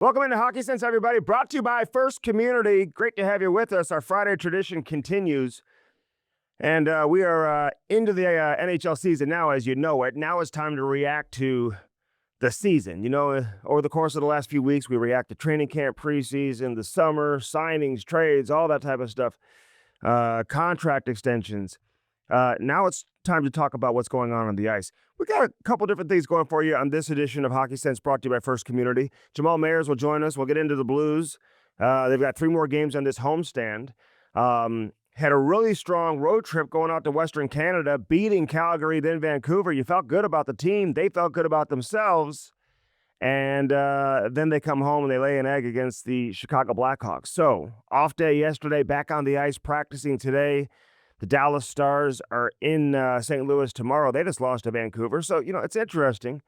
Welcome into Hockey Sense, everybody. Brought to you by First Community. Great to have you with us. Our Friday tradition continues. And we are into the NHL season now, as you know it. Now it's time to react to the season. Over the course of the last few weeks, we react to training camp, preseason, the summer, signings, trades, all that type of stuff, contract extensions. Now it's time to talk about what's going on the ice. We got a couple different things going for you on this edition of Hockey Sense, brought to you by First Community. Jamal Mayers will join us. We'll get into the Blues. They've got 3 more games on this homestand. Had a really strong road trip going out to Western Canada, beating Calgary, then Vancouver. You felt good about the team. They felt good about themselves. And then they come home and they lay an egg against the Chicago Blackhawks. So, off day yesterday, back on the ice, practicing today. The Dallas Stars are in St. Louis tomorrow. They just lost to Vancouver. So, it's interesting.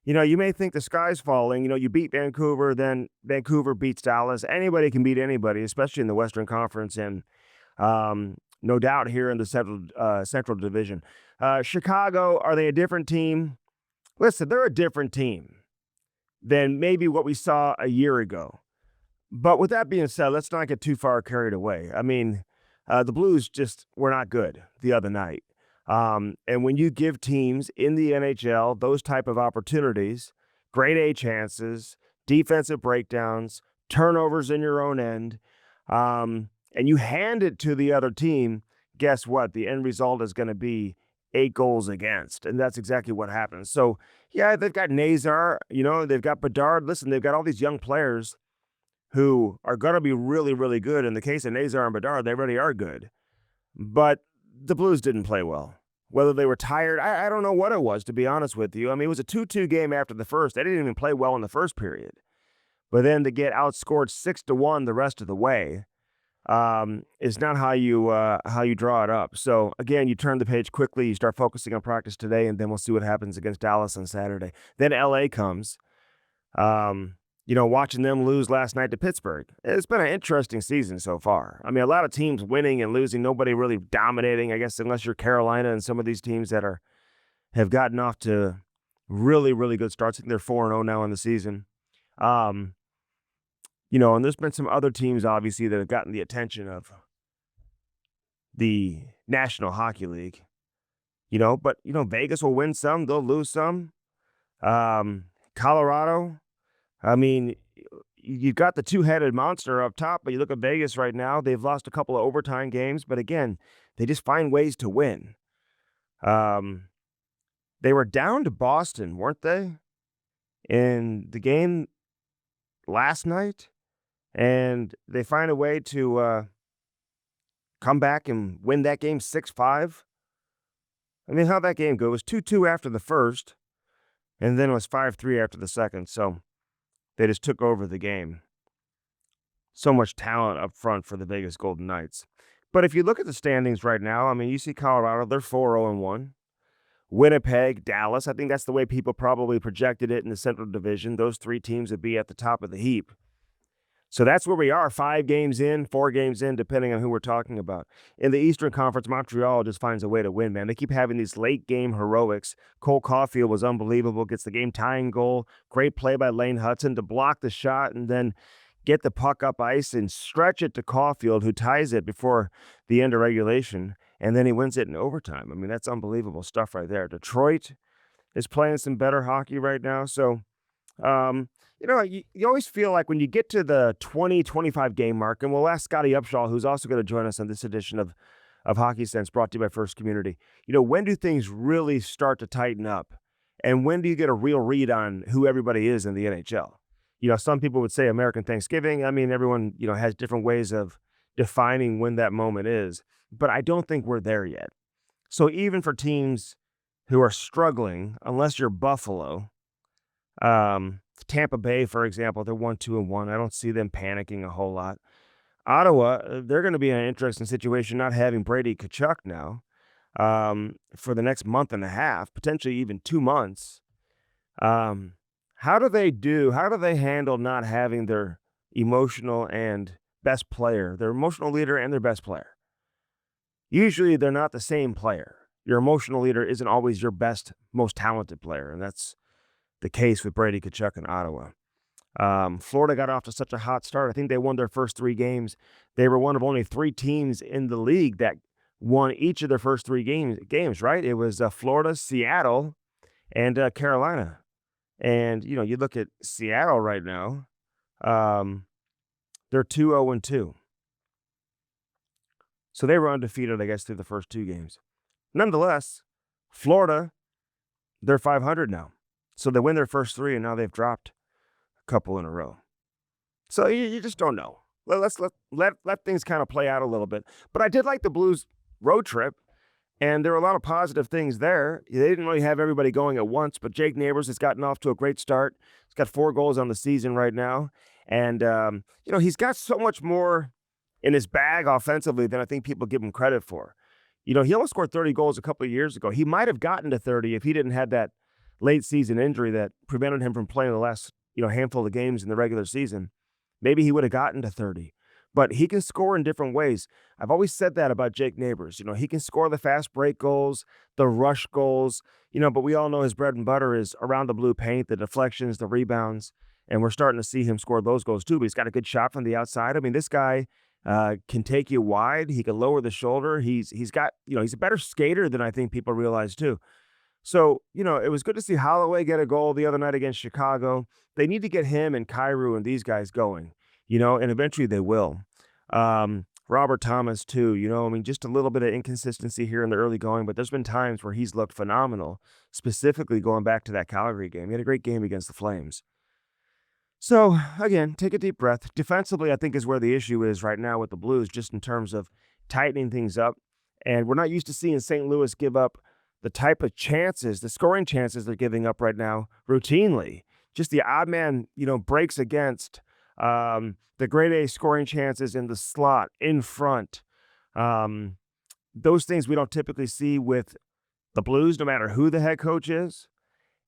You may think the sky's falling. You beat Vancouver, then Vancouver beats Dallas. Anybody can beat anybody, especially in the Western Conference. And no doubt here in the Central Division. Chicago, are they a different team? Listen, they're a different team than maybe what we saw a year ago. But with that being said, let's not get too far carried away. I mean, the Blues just were not good the other night. And when you give teams in the NHL those type of opportunities, grade A chances, defensive breakdowns, turnovers in your own end, and you hand it to the other team, guess what? The end result is going to be 8 goals against. And that's exactly what happens. So, yeah, they've got Nazar, they've got Bedard. Listen, they've got all these young players who are going to be really, really good. In the case of Nazar and Bedard, they already are good. But the Blues didn't play well. Whether they were tired, I don't know what it was, to be honest with you. I mean, it was a 2-2 game after the first. They didn't even play well in the first period. But then to get outscored 6-1 the rest of the way is not how you draw it up. So, again, you turn the page quickly. You start focusing on practice today, and then we'll see what happens against Dallas on Saturday. Then L.A. comes. Watching them lose last night to Pittsburgh. It's been an interesting season so far. I mean, a lot of teams winning and losing, nobody really dominating, I guess, unless you're Carolina and some of these teams that have gotten off to really, really good starts. I think they're 4-0 now in the season. And there's been some other teams, obviously, that have gotten the attention of the National Hockey League. But Vegas will win some, they'll lose some. Colorado, I mean, you've got the 2-headed monster up top, but you look at Vegas right now, they've lost a couple of overtime games, but again, they just find ways to win. They were down to Boston, weren't they, in the game last night? And they find a way to come back and win that game 6-5. I mean, how'd that game go? It was 2-2 after the first, and then it was 5-3 after the second, so they just took over the game. So much talent up front for the Vegas Golden Knights. But if you look at the standings right now, I mean, you see Colorado, they're 4-0-1. Winnipeg, Dallas, I think that's the way people probably projected it in the Central Division. Those 3 teams would be at the top of the heap. So that's where we are, 5 games in, 4 games in, depending on who we're talking about. In the Eastern Conference, Montreal just finds a way to win, man. They keep having these late-game heroics. Cole Caulfield was unbelievable, gets the game-tying goal. Great play by Lane Hudson to block the shot and then get the puck up ice and stretch it to Caulfield, who ties it before the end of regulation, and then he wins it in overtime. I mean, that's unbelievable stuff right there. Detroit is playing some better hockey right now, so you always feel like when you get to the 20-25 game mark, and we'll ask Scottie Upshall, who's also going to join us on this edition of Hockey Sense, brought to you by First Community. When do things really start to tighten up? And when do you get a real read on who everybody is in the NHL? Some people would say American Thanksgiving. I mean, everyone, has different ways of defining when that moment is. But I don't think we're there yet. So even for teams who are struggling, unless you're Buffalo, Tampa Bay, for example, they're 1-2-1. I don't see them panicking a whole lot. Ottawa, they're going to be in an interesting situation not having Brady Tkachuk now for the next month and a half, potentially even 2 months. How do they handle not having their emotional and best player, their emotional leader and their best player? Usually they're not the same player. Your emotional leader isn't always your best, most talented player, and that's the case with Brady Tkachuk in Ottawa. Florida got off to such a hot start. I think they won their first 3 games. They were one of only 3 teams in the league that won each of their first 3 games, right? It was Florida, Seattle, and Carolina. And, you look at Seattle right now, um, they're 2-0-2. So they were undefeated, I guess, through the first 2 games. Nonetheless, Florida, they're 500 now. So they win their first 3, and now they've dropped a couple in a row. So you just don't know. Let's let things kind of play out a little bit. But I did like the Blues road trip, and there were a lot of positive things there. They didn't really have everybody going at once, but Jake Neighbors has gotten off to a great start. He's got 4 goals on the season right now. And, he's got so much more in his bag offensively than I think people give him credit for. He almost scored 30 goals a couple of years ago. He might have gotten to 30 if he didn't have that late season injury that prevented him from playing the last, handful of games in the regular season. Maybe he would have gotten to 30. But he can score in different ways. I've always said that about Jake Neighbors. He can score the fast break goals, the rush goals, but we all know his bread and butter is around the blue paint, the deflections, the rebounds, and we're starting to see him score those goals too. But he's got a good shot from the outside. I mean, this guy can take you wide. He can lower the shoulder. He's got, he's a better skater than I think people realize too. So, it was good to see Holloway get a goal the other night against Chicago. They need to get him and Kyrou and these guys going, and eventually they will. Robert Thomas too, just a little bit of inconsistency here in the early going, but there's been times where he's looked phenomenal, specifically going back to that Calgary game. He had a great game against the Flames. So, again, take a deep breath. Defensively, I think is where the issue is right now with the Blues, just in terms of tightening things up. And we're not used to seeing St. Louis give up the type of chances, the scoring chances they're giving up right now routinely. Just the odd man, breaks against the grade A scoring chances in the slot, in front. Those things we don't typically see with the Blues, no matter who the head coach is.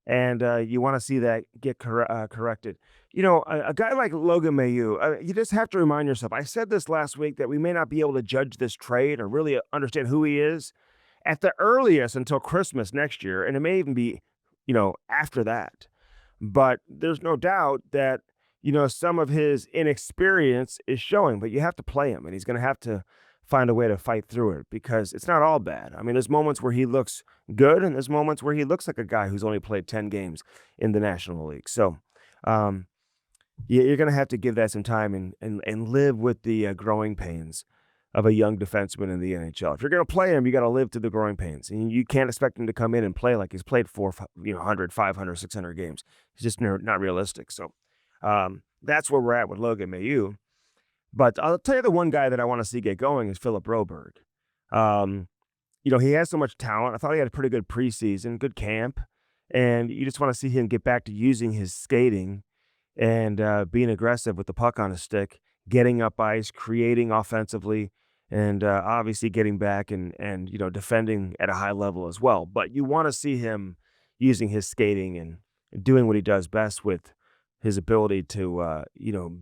And you want to see that get corrected. A guy like Logan Mailloux, you just have to remind yourself. I said this last week that we may not be able to judge this trade or really understand who he is at the earliest until Christmas next year, and it may even be, after that. But there's no doubt that, some of his inexperience is showing, but you have to play him, and he's going to have to find a way to fight through it because it's not all bad. I mean, there's moments where he looks good, and there's moments where he looks like a guy who's only played 10 games in the National League. So you're going to have to give that some time and live with the growing pains of a young defenseman in the NHL. If you're going to play him, you got to live through the growing pains. And you can't expect him to come in and play like he's played 400, 500, 600 games. It's just not realistic. So that's where we're at with Logan Mailloux. But I'll tell you the one guy that I want to see get going is Philip Broberg. He has so much talent. I thought he had a pretty good preseason, good camp. And you just want to see him get back to using his skating and being aggressive with the puck on his stick, getting up ice, creating offensively, and obviously getting back and defending at a high level as well. But you want to see him using his skating and doing what he does best with his ability to,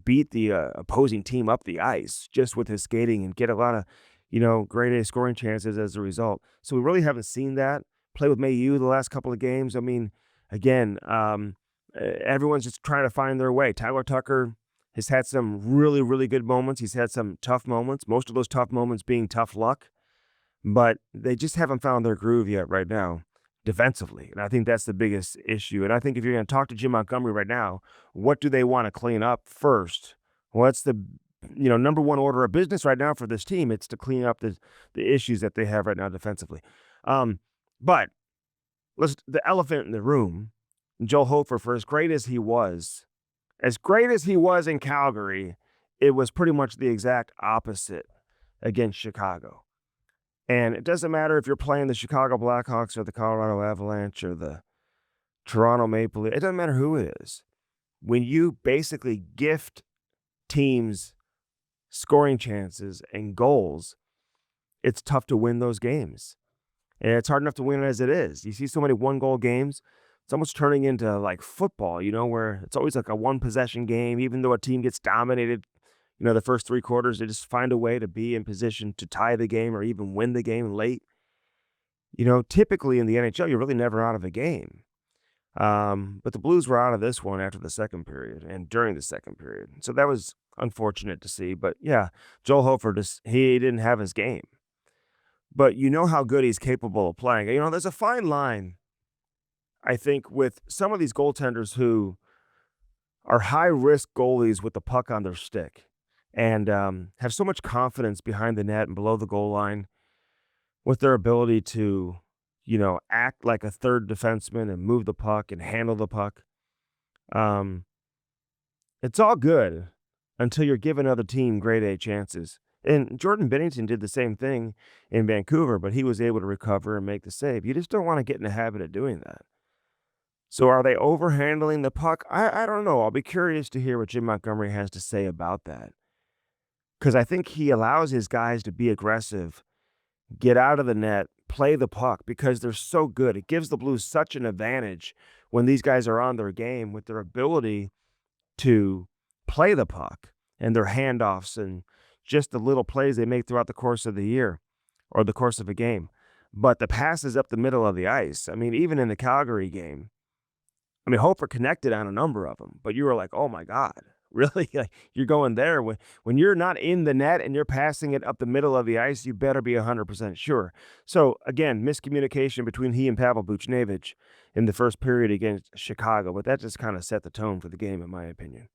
beat the opposing team up the ice just with his skating and get a lot of, grade A scoring chances as a result. So we really haven't seen that play with Mailloux the last couple of games. I mean, again, everyone's just trying to find their way. Tyler Tucker has had some really, really good moments. He's had some tough moments, most of those tough moments being tough luck, but they just haven't found their groove yet right now defensively. And I think that's the biggest issue. And I think if you're going to talk to Jim Montgomery right now, what do they want to clean up first? What's the number one order of business right now for this team? It's to clean up the issues that they have right now defensively. But the elephant in the room, Joel Hofer, for as great as he was in Calgary, it was pretty much the exact opposite against Chicago. And it doesn't matter if you're playing the Chicago Blackhawks or the Colorado Avalanche or the Toronto Maple Leafs. It doesn't matter who it is. When you basically gift teams scoring chances and goals, it's tough to win those games. And it's hard enough to win as it is. You see so many one-goal games. It's almost turning into like football, where it's always like a one-possession game, even though a team gets dominated the first 3 quarters, they just find a way to be in position to tie the game or even win the game late. Typically in the NHL, you're really never out of a game. But the Blues were out of this one after the second period and during the second period. So that was unfortunate to see. But yeah, Joel Hofer, he didn't have his game. But you know how good he's capable of playing. You know, there's a fine line, I think, with some of these goaltenders who are high risk goalies with the puck on their stick and have so much confidence behind the net and below the goal line with their ability to, act like a third defenseman and move the puck and handle the puck. Um, it's all good until you're giving other team grade A chances. And Jordan Bennington did the same thing in Vancouver, but he was able to recover and make the save. You just don't want to get in the habit of doing that. So are they overhandling the puck? I don't know. I'll be curious to hear what Jim Montgomery has to say about that. Because I think he allows his guys to be aggressive, get out of the net, play the puck because they're so good. It gives the Blues such an advantage when these guys are on their game with their ability to play the puck and their handoffs and just the little plays they make throughout the course of the year or the course of a game. But the passes up the middle of the ice, I mean, even in the Calgary game, I mean, Hofer connected on a number of them, but you were like, "Oh my god, really?" Like, you're going there when you're not in the net and you're passing it up the middle of the ice, you better be 100% sure. So, again, miscommunication between he and Pavel Buchnevich in the first period against Chicago, but that just kinda set the tone for the game, in my opinion.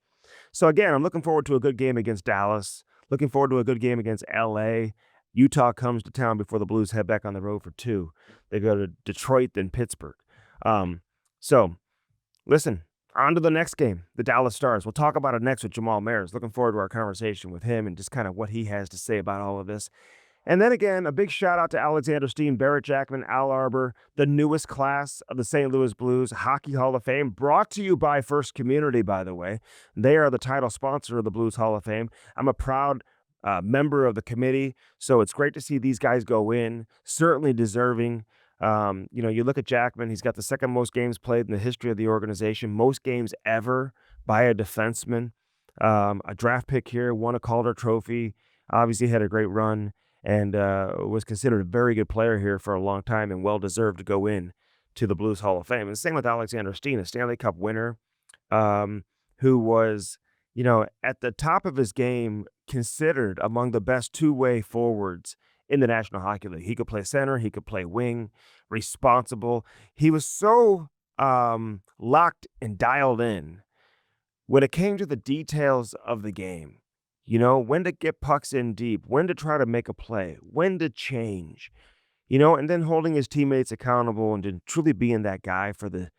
So, again, I'm looking forward to a good game against Dallas, looking forward to a good game against LA. Utah comes to town before the Blues head back on the road for 2. They go to Detroit, then Pittsburgh. So listen, on to the next game, the Dallas Stars. We'll talk about it next with Jamal Mayers. Looking forward to our conversation with him and just kind of what he has to say about all of this. And then again, a big shout out to Alexander Steen, Barrett Jackman, Al Arbor, the newest class of the St. Louis Blues Hockey Hall of Fame, brought to you by First Community, by the way. They are the title sponsor of the Blues Hall of Fame. I'm a proud member of the committee, so it's great to see these guys go in, certainly deserving. You look at Jackman, he's got the second most games played in the history of the organization, most games ever by a defenseman. A draft pick here, won a Calder Trophy, obviously had a great run, and was considered a very good player here for a long time and well-deserved to go in to the Blues Hall of Fame. And the same with Alexander Steen, a Stanley Cup winner, who was, at the top of his game, considered among the best two-way forwards in the National Hockey League. He could play center, he could play wing, responsible. He was so locked and dialed in when it came to the details of the game. When to get pucks in deep, when to try to make a play, when to change, and then holding his teammates accountable and to truly being that guy for the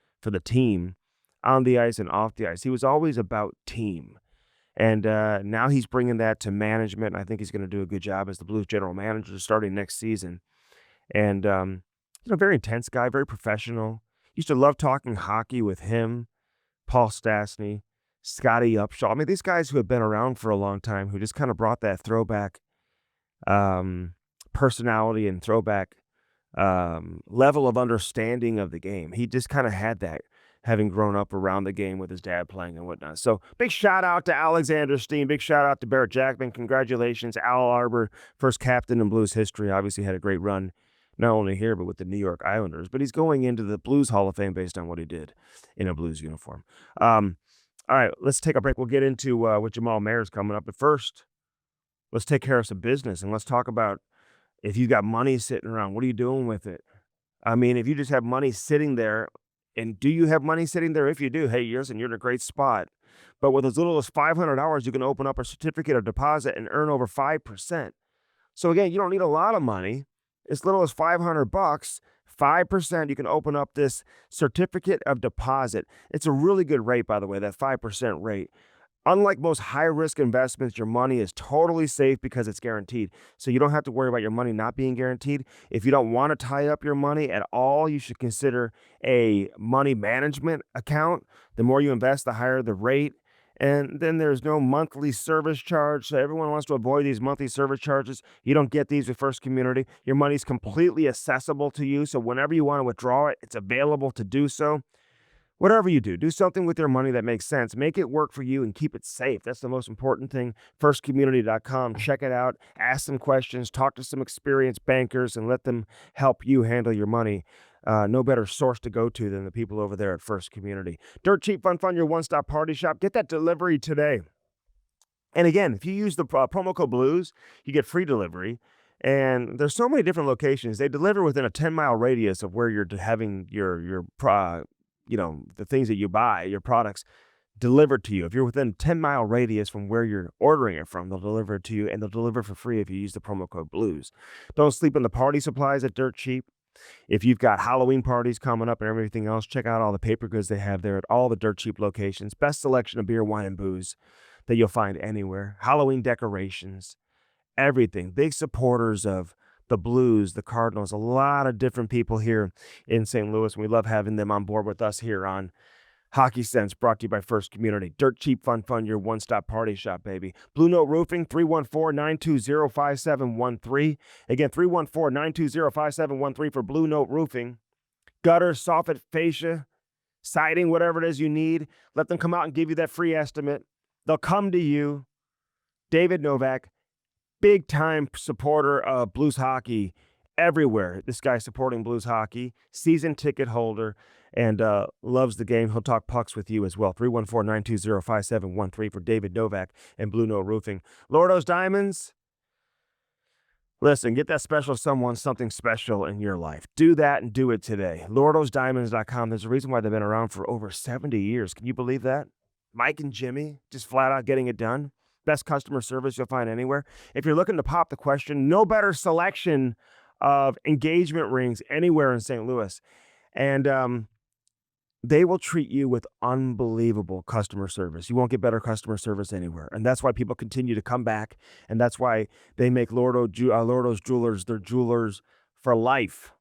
team on the ice and off the ice. He was always about team. And now he's bringing that to management. And I think he's going to do a good job as the Blues general manager starting next season. And, very intense guy, very professional. Used to love talking hockey with him, Paul Stastny, Scottie Upshall. I mean, these guys who have been around for a long time who just kind of brought that throwback personality and throwback level of understanding of the game. He just kind of had that, having grown up around the game with his dad playing and whatnot. So big shout out to Alexander Steen. Big shout out to Barrett Jackman. Congratulations, Al Arbor, first captain in Blues history. Obviously had a great run, not only here, but with the New York Islanders. But he's going into the Blues Hall of Fame based on what he did in a Blues uniform. All right, let's take a break. We'll get into what Jamal Mayers coming up. But first, let's take care of some business and let's talk about if you got money sitting around, what are you doing with it? I mean, if you just have money sitting there, and do you have money sitting there? If you do, hey, you're in a great spot. But with as little as $500, you can open up a certificate of deposit and earn over 5%. So again, you don't need a lot of money. As little as $500, 5%, you can open up this certificate of deposit. It's a really good rate, by the way, that 5% rate. Unlike most high-risk investments, your money is totally safe because it's guaranteed. So you don't have to worry about your money not being guaranteed. If you don't want to tie up your money at all, you should consider a money management account. The more you invest, the higher the rate. And then there's no monthly service charge. So everyone wants to avoid these monthly service charges. You don't get these with First Community. Your money's completely accessible to you. So whenever you want to withdraw it, it's available to do so. Whatever you do something with your money that makes sense. Make it work for you and keep it safe. That's the most important thing. Firstcommunity.com. Check it out. Ask some questions. Talk to some experienced bankers and let them help you handle your money. No better source to go to than the people over there at First Community. Dirt cheap, fun, your one-stop party shop. Get that delivery today. And again, if you use the promo code BLUES, you get free delivery. And there's so many different locations. They deliver within a 10-mile radius of where you're having your the things that you buy, your products delivered to you. If you're within a 10-mile radius from where you're ordering it from, they'll deliver it to you, and they'll deliver for free if you use the promo code BLUES. Don't sleep on the party supplies at Dirt Cheap. If you've got Halloween parties coming up and everything else, check out all the paper goods they have there at all the Dirt Cheap locations. Best selection of beer, wine, and booze that you'll find anywhere. Halloween decorations, everything. Big supporters of the Blues, the Cardinals, a lot of different people here in St. Louis, and we love having them on board with us here on Hockey Sense, brought to you by First Community. Dirt cheap, fun, your one-stop party shop, baby. Blue Note Roofing, 314-920-5713. Again, 314-920-5713 for Blue Note Roofing. Gutters, soffit, fascia, siding, whatever it is you need. Let them come out and give you that free estimate. They'll come to you. David Novak, big-time supporter of Blues hockey everywhere. This guy supporting Blues hockey, season ticket holder, and loves the game. He'll talk pucks with you as well. 314-920-5713 for David Novak and Blue Note Roofing. Lordo's Diamonds. Listen, get that special someone something special in your life. Do that and do it today. LordosDiamonds.com. There's a reason why they've been around for over 70 years. Can you believe that? Mike and Jimmy just flat out getting it done. Best customer service you'll find anywhere. If you're looking to pop the question, no better selection of engagement rings anywhere in St. Louis. And they will treat you with unbelievable customer service. You won't get better customer service anywhere. And that's why people continue to come back. And that's why they make Lordo's Jewelers their jewelers for life.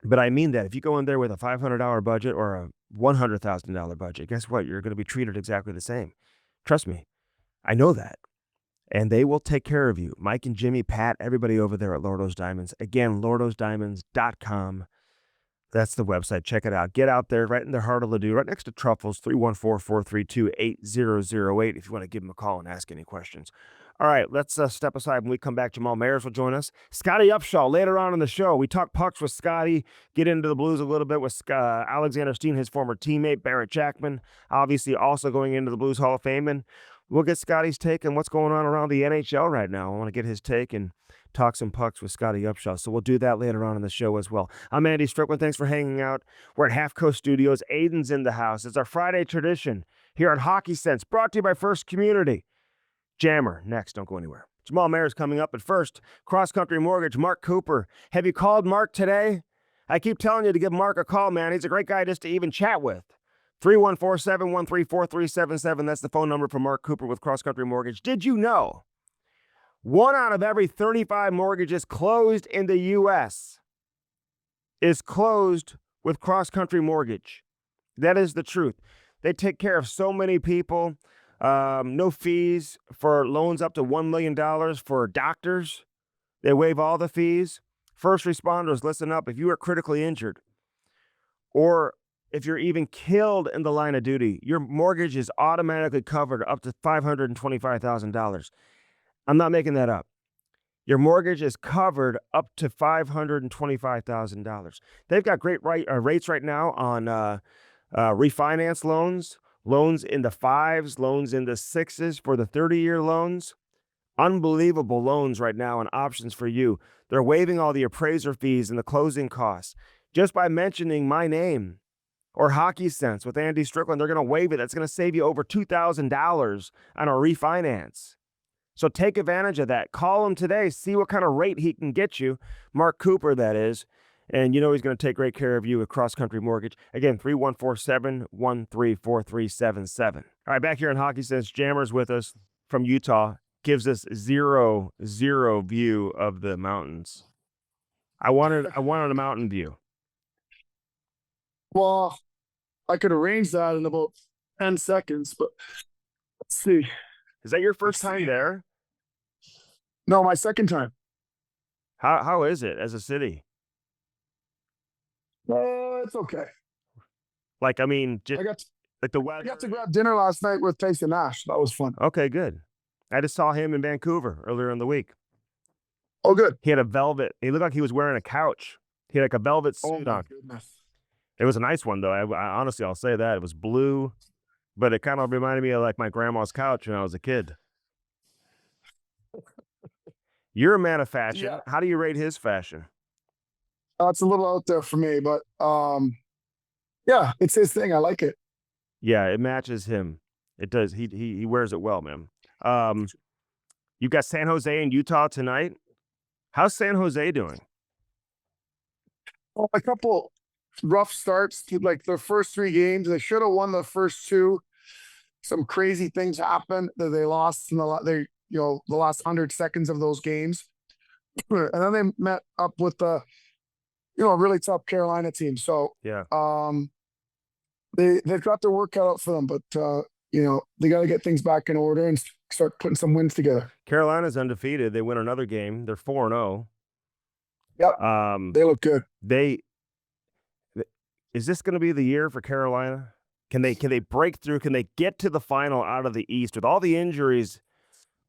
But I mean that. If you go in there with a $500 budget or a $100,000 budget, guess what? You're going to be treated exactly the same. Trust me. I know that. And they will take care of you. Mike and Jimmy, Pat, everybody over there at Lordo's Diamonds. Again, LordosDiamonds.com. That's the website. Check it out. Get out there right in the heart of Ladue, right next to Truffles, 314-432-8008 if you want to give them a call and ask any questions. All right, let's step aside. When we come back, Jamal Mayers will join us. Scottie Upshall later on in the show. We talk pucks with Scottie, get into the Blues a little bit with Alexander Steen, his former teammate, Barrett Jackman, obviously also going into the Blues Hall of Fame. And we'll get Scottie's take on what's going on around the NHL right now. I want to get his take and talk some pucks with Scottie Upshall. So we'll do that later on in the show as well. I'm Andy Strickland. Thanks for hanging out. We're at Half Coast Studios. Aiden's in the house. It's our Friday tradition here on Hockey Sense, brought to you by First Community. Jammer next. Don't go anywhere. Jamal Mayers coming up. But first, Cross Country Mortgage, Mark Cooper. Have you called Mark today? I keep telling you to give Mark a call, man. He's a great guy just to even chat with. 314-713-4377. That's the phone number for Mark Cooper with Cross Country Mortgage. Did you know 1 out of every 35 mortgages closed in the U.S. is closed with Cross Country Mortgage? That is the truth. They take care of so many people. No fees for loans up to $1 million for doctors. They waive all the fees. First responders, listen up. If you are critically injured or if you're even killed in the line of duty, your mortgage is automatically covered up to $525,000. I'm not making that up. Your mortgage is covered up to $525,000. They've got great rates right now on refinance loans, loans in the 5s, loans in the 6s for the 30-year loans. Unbelievable loans right now and options for you. They're waiving all the appraiser fees and the closing costs. Just by mentioning my name or Hockey Sense with Andy Strickland, they're going to waive it. That's going to save you over $2,000 on a refinance. So take advantage of that. Call him today. See what kind of rate he can get you. Mark Cooper, that is. And you know he's going to take great care of you with Cross Country Mortgage. Again, 314-713-4377. All right, back here in Hockey Sense, Jammer's with us from Utah. Gives us zero view of the mountains. I wanted a mountain view. Well, I could arrange that in about 10 seconds, but let's see. Is that your first time there? No, my second time. How is it as a city? It's okay. Like, I mean, just like the weather. I got to grab dinner last night with Tyson Nash. That was fun. Okay, good. I just saw him in Vancouver earlier in the week. Oh, good. He had a velvet. He looked like he was wearing a couch. He had like a velvet Oh suit my on. goodness. It was a nice one though. I honestly, I'll say that it was blue, but it kind of reminded me of like my grandma's couch when I was a kid. You're a man of fashion. Yeah, How do you rate his fashion? it's a little out there for me, but yeah, it's his thing. I like it. Yeah, it matches him. It does. He wears it well, man. Um, you've got San Jose and Utah tonight. How's San Jose doing? Well, a couple rough starts to like the first 3 games. They should have won the first 2. Some crazy things happened that they lost in the the last 100 seconds of those games, and then they met up with the a really tough Carolina team. So Yeah, they've got their work cut out for them, but they got to get things back in order and start putting some wins together. Carolina's undefeated. They win another game. They're 4-0. Yep, they look good. They is this going to be the year for Carolina? Can they break through? Can they get to the final out of the East with all the injuries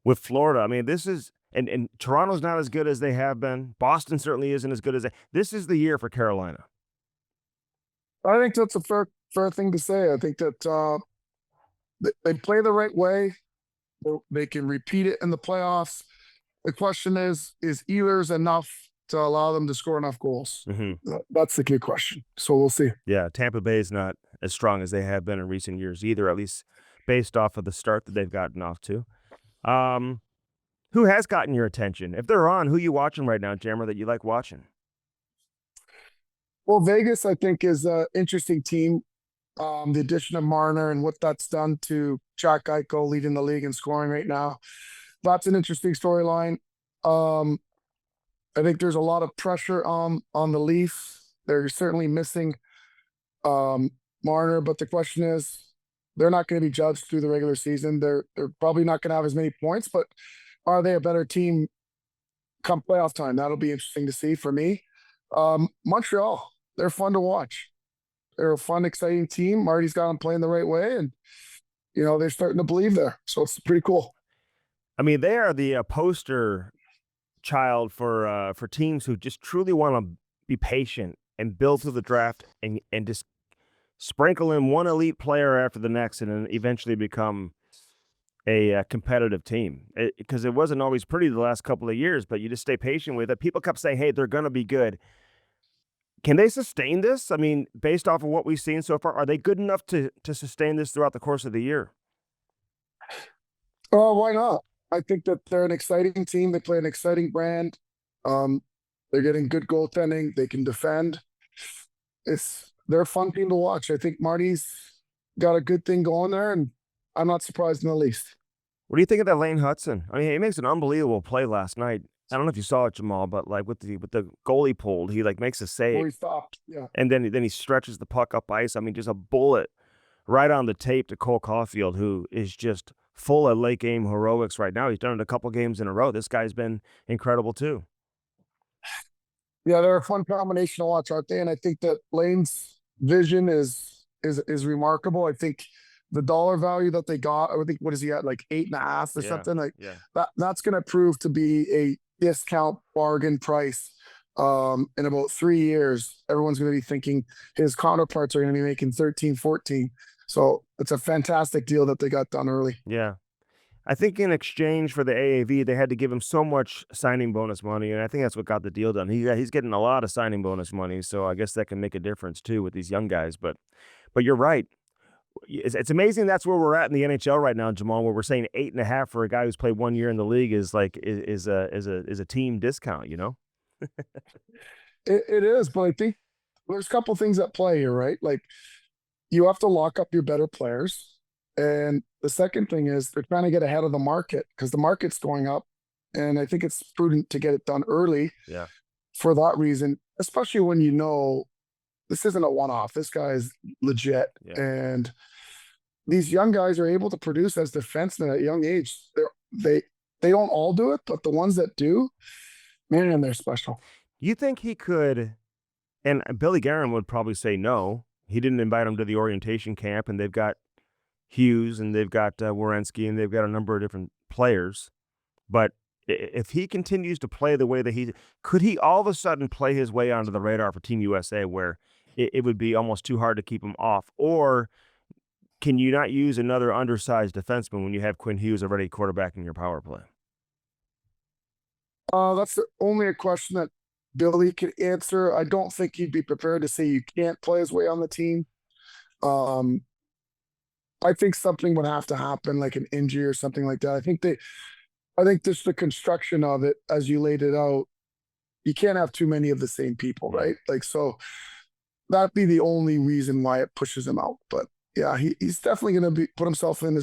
with Florida? I mean, this is and Toronto's not as good as they have been. Boston certainly isn't as good as they. This is the year for Carolina. I think that's a fair thing to say. I think that they play the right way. They can repeat it in the playoffs. The question is Ehlers enough to allow them to score enough goals? That's the key question. So we'll see. Yeah, Tampa Bay is not as strong as they have been in recent years either, at least based off of the start that they've gotten off to. Who has gotten your attention? If they're on, who you watching right now, Jammer, that you like watching? Well, Vegas, I think, is an interesting team. The addition of Marner and what that's done to Jack Eichel leading the league in scoring right now. That's an interesting storyline. I think there's a lot of pressure on the Leafs. They're certainly missing Marner, but the question is, they're not going to be judged through the regular season. They're probably not going to have as many points, but are they a better team come playoff time? That'll be interesting to see for me. Montreal, they're fun to watch. They're a fun, exciting team. Marty's got them playing the right way, and they're starting to believe there. So it's pretty cool. I mean, they are the poster child for teams who just truly want to be patient and build through the draft and just sprinkle in one elite player after the next, and then eventually become a competitive team. Because it wasn't always pretty the last couple of years, but you just stay patient with it. People kept saying, "Hey, they're going to be good." Can they sustain this? I mean, based off of what we've seen so far, are they good enough to sustain this throughout the course of the year? Why not? I think that they're an exciting team. They play an exciting brand. They're getting good goaltending. They can defend. They're a fun team to watch. I think Marty's got a good thing going there, and I'm not surprised in the least. What do you think of that Lane Hudson? I mean, he makes an unbelievable play last night. I don't know if you saw it, Jamal, but like with the goalie pulled, he like makes a save. Oh, he stopped. Yeah. And then he stretches the puck up ice. I mean, just a bullet right on the tape to Cole Caulfield, who is just full of late game heroics right now. He's done it a couple games in a row. This guy's been incredible too. Yeah, they're a fun combination to watch, aren't they? And I think that Lane's vision is remarkable. I think the dollar value that they got, I think, what is he at, like 8.5 or something? Like that's going to prove to be a discount bargain price. In about 3 years, everyone's going to be thinking his counterparts are going to be making 13, 14. So it's a fantastic deal that they got done early. Yeah. I think in exchange for the AAV, they had to give him so much signing bonus money, and I think that's what got the deal done. He's getting a lot of signing bonus money, so I guess that can make a difference too with these young guys. But you're right. It's amazing that's where we're at in the NHL right now, Jamal, where we're saying 8.5 for a guy who's played 1 year in the league is a team discount, you know? It is, but I think there's a couple things at play here, right? Like, you have to lock up your better players. And the second thing is they're trying to get ahead of the market because the market's going up. And I think it's prudent to get it done early for that reason, especially when this isn't a one-off. This guy is legit. Yeah. And these young guys are able to produce as defensemen at a young age. They don't all do it, but the ones that do, man, they're special. You think he could, and Billy Guerin would probably say no. He didn't invite him to the orientation camp, and they've got Hughes, and they've got Werenski, and they've got a number of different players. But If he continues to play the way that could he all of a sudden play his way onto the radar for Team USA where it would be almost too hard to keep him off? Or can you not use another undersized defenseman when you have Quinn Hughes already quarterbacking your power play? That's only a question that Billy could answer. I don't think he'd be prepared to say you can't play his way on the team. Um, I think something would have to happen, like an injury or something like that. I think just the construction of it, as you laid it out, you can't have too many of the same people, Yeah. right? Like, so that'd be the only reason why it pushes him out. But yeah, he's definitely going to put himself in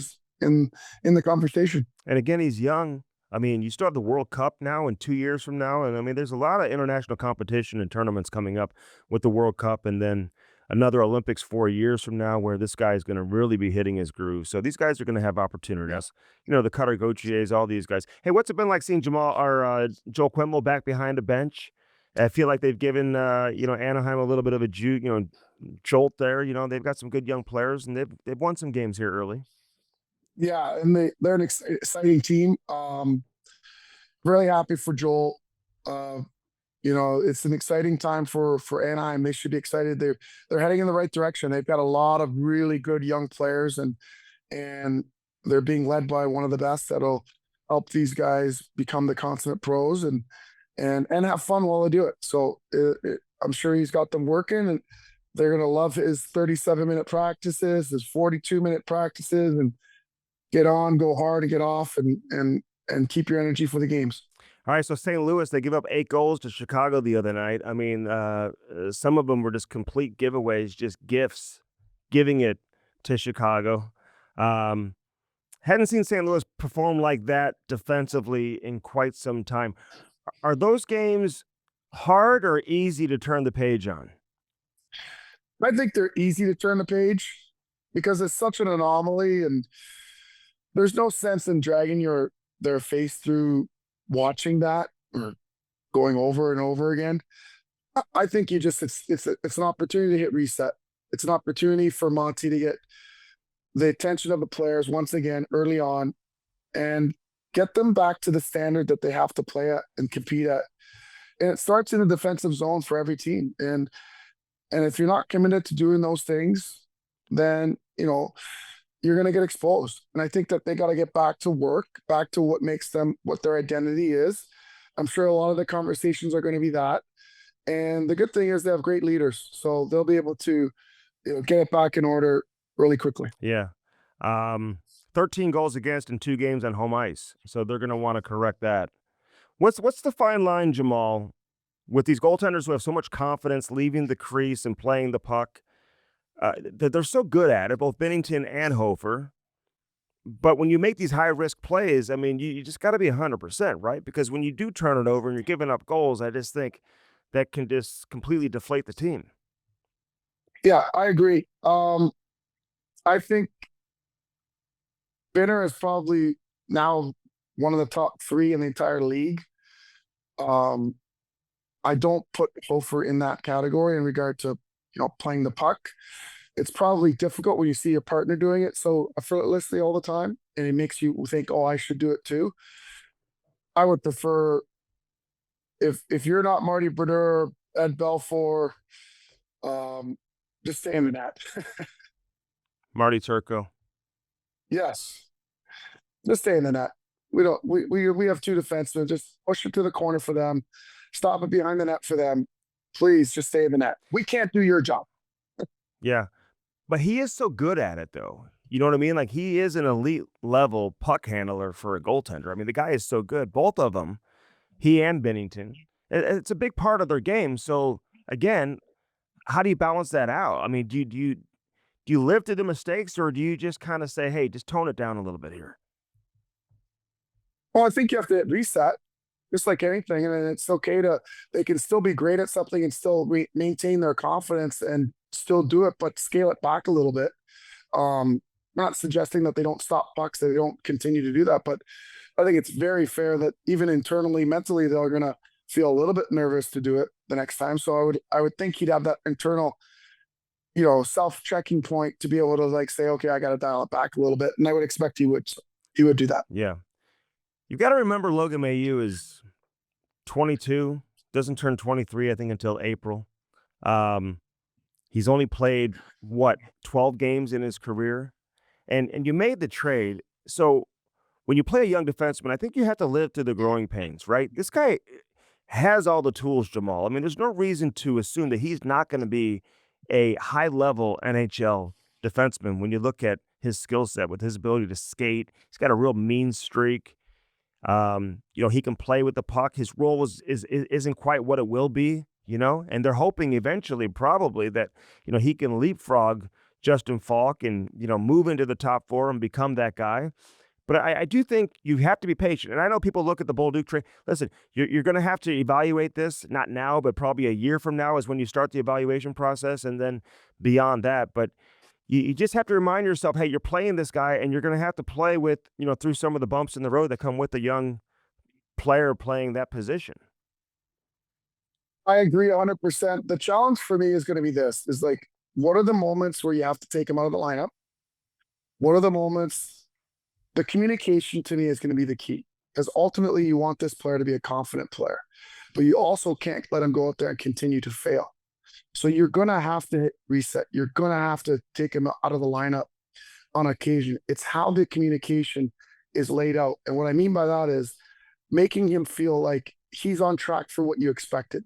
the conversation. And again, he's young. I mean, you still have the World Cup now and 2 years from now, and I mean, there's a lot of international competition and tournaments coming up with the World Cup, and then another Olympics 4 years from now where this guy is gonna really be hitting his groove. So these guys are gonna have opportunities. You know, the Cutter Gauchiers, all these guys. Hey, what's it been like seeing Joel Quenneville back behind the bench? I feel like they've given, Anaheim a little bit of a jolt there. You know, they've got some good young players, and they've won some games here early. Yeah, and they're an exciting team. Really happy for Joel. Uh, it's an exciting time for Anaheim. They should be excited. They're heading in the right direction. They've got a lot of really good young players, and they're being led by one of the best that'll help these guys become the consummate pros and have fun while they do it. So I'm sure he's got them working, and they're gonna love his 37-minute practices, his 42-minute practices, and get on, go hard, and get off, and keep your energy for the games. All right, so St. Louis, they give up 8 goals to Chicago the other night. I mean, some of them were just complete giveaways, just gifts, giving it to Chicago. Um, hadn't seen St. Louis perform like that defensively in quite some time. Are those games hard or easy to turn the page on? I think they're easy to turn the page because it's such an anomaly, and there's no sense in dragging their face through watching that or going over and over again. I think it's an opportunity to hit reset. It's an opportunity for Monty to get the attention of the players once again early on and get them back to the standard that they have to play at and compete at. And it starts in the defensive zone for every team. And if you're not committed to doing those things, then you're going to get exposed. And I think that they got to get back to work, back to what makes them, what their identity is. I'm sure a lot of the conversations are going to be that. And the good thing is they have great leaders, so they'll be able to get it back in order really quickly. Yeah. 13 goals against in 2 games on home ice. So they're going to want to correct that. What's the fine line, Jamal, with these goaltenders who have so much confidence leaving the crease and playing the puck? That they're so good at it, both Bennington and Hofer. But when you make these high risk plays, I mean, you just got to be 100%, right? Because when you do turn it over and you're giving up goals, I just think that can just completely deflate the team. Yeah, I agree. I think Benner is probably now one of the top 3 in the entire league. I don't put Hofer in that category in regard to playing the puck. It's probably difficult when you see your partner doing it so effortlessly all the time, and it makes you think, "Oh, I should do it too." I would prefer if you're not Marty Brodeur, Ed Belfour, just stay in the net. Marty Turco. Yes, just stay in the net. We have 2 defensemen. Just push it to the corner for them. Stop it behind the net for them. Please just stay in the net. We can't do your job. Yeah. But he is so good at it, though. You know what I mean? Like, he is an elite level puck handler for a goaltender. I mean, the guy is so good. Both of them, he and Bennington. It's a big part of their game. So, again, how do you balance that out? I mean, do you live through the mistakes, or do you just kind of say, hey, just tone it down a little bit here? Well, I think you have to reset, just like anything, and it's okay they can still be great at something and still maintain their confidence and still do it, but scale it back a little bit. Not suggesting that they don't stop pucks, that they don't continue to do that, but I think it's very fair that even internally, mentally, they're gonna feel a little bit nervous to do it the next time. So I would think he'd have that internal, self-checking point to be able to say, okay, I got to dial it back a little bit, and I would expect he would do that. Yeah. You've got to remember Logan Mailloux is 22, doesn't turn 23, I think, until April. Um, he's only played, what, 12 games in his career? And you made the trade. So when you play a young defenseman, I think you have to live through the growing pains, right? This guy has all the tools, Jamal. I mean, there's no reason to assume that he's not going to be a high level NHL defenseman when you look at his skill set with his ability to skate. He's got a real mean streak. He can play with the puck. His role isn't quite what it will be, and they're hoping eventually, probably, that, he can leapfrog Justin Falk and, move into the top four and become that guy. But I do think you have to be patient. And I know people look at the Bolduc trade. Listen, you're going to have to evaluate this, not now, but probably a year from now is when you start the evaluation process, and then beyond that. But you just have to remind yourself, hey, you're playing this guy, and you're going to have to play with, through some of the bumps in the road that come with a young player playing that position. I agree 100%. The challenge for me is going to be this: is like, what are the moments where you have to take him out of the lineup? What are the moments? The communication to me is going to be the key, because ultimately you want this player to be a confident player, but you also can't let him go out there and continue to fail. So you're going to have to hit reset. You're going to have to take him out of the lineup on occasion. It's how the communication is laid out. And what I mean by that is making him feel like he's on track for what you expected.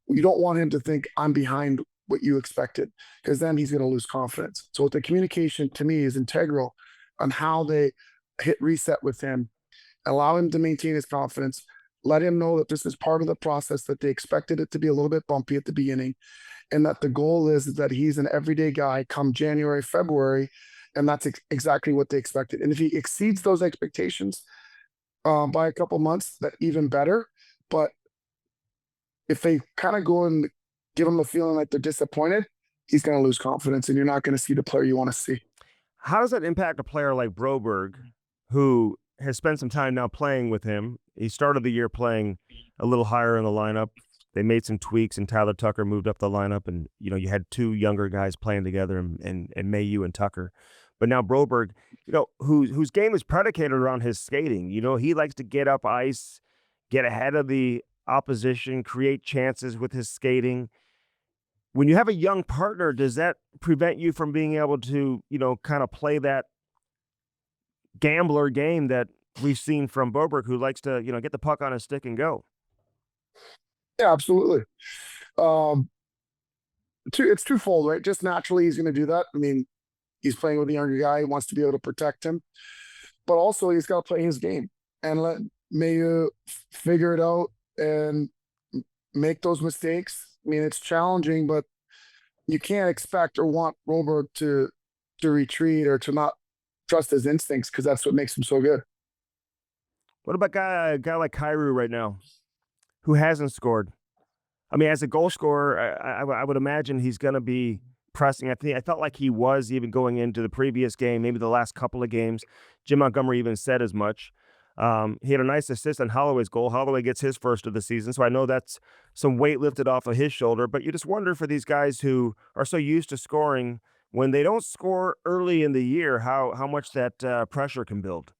You don't want him to think I'm behind what you expected, because then he's going to lose confidence. So the communication to me is integral on how they hit reset with him, allow him to maintain his confidence, let him know that this is part of the process, that they expected it to be a little bit bumpy at the beginning, and that the goal is that he's an everyday guy come January, February, and that's exactly what they expected. And if he exceeds those expectations by a couple months, that even better. But if they kind of go and give him a feeling like they're disappointed, he's going to lose confidence, and you're not going to see the player you want to see. How does that impact a player like Broberg, who has spent some time now playing with him? He started the year playing a little higher in the lineup. They made some tweaks, and Tyler Tucker moved up the lineup, and you had two younger guys playing together, and Mailloux and Tucker. But now Broberg, whose game is predicated around his skating. He likes to get up ice, get ahead of the opposition, create chances with his skating. When you have a young partner, does that prevent you from being able to, kind of play that gambler game that we've seen from Broberg, who likes to, get the puck on his stick and go? Yeah, absolutely. It's twofold, right? Just naturally, he's going to do that. I mean, he's playing with a younger guy. He wants to be able to protect him, but also he's got to play his game and let Mailloux figure it out and make those mistakes. I mean, it's challenging, but you can't expect or want Broberg to retreat or to not trust his instincts, because that's what makes him so good. What about a guy like Kyrou right now, who hasn't scored? I mean, as a goal scorer, I would imagine he's going to be pressing. I felt like he was even going into the previous game, maybe the last couple of games. Jim Montgomery even said as much. He had a nice assist on Holloway's goal. Holloway gets his first of the season, so I know that's some weight lifted off of his shoulder. But you just wonder, for these guys who are so used to scoring, when they don't score early in the year, how much that pressure can build.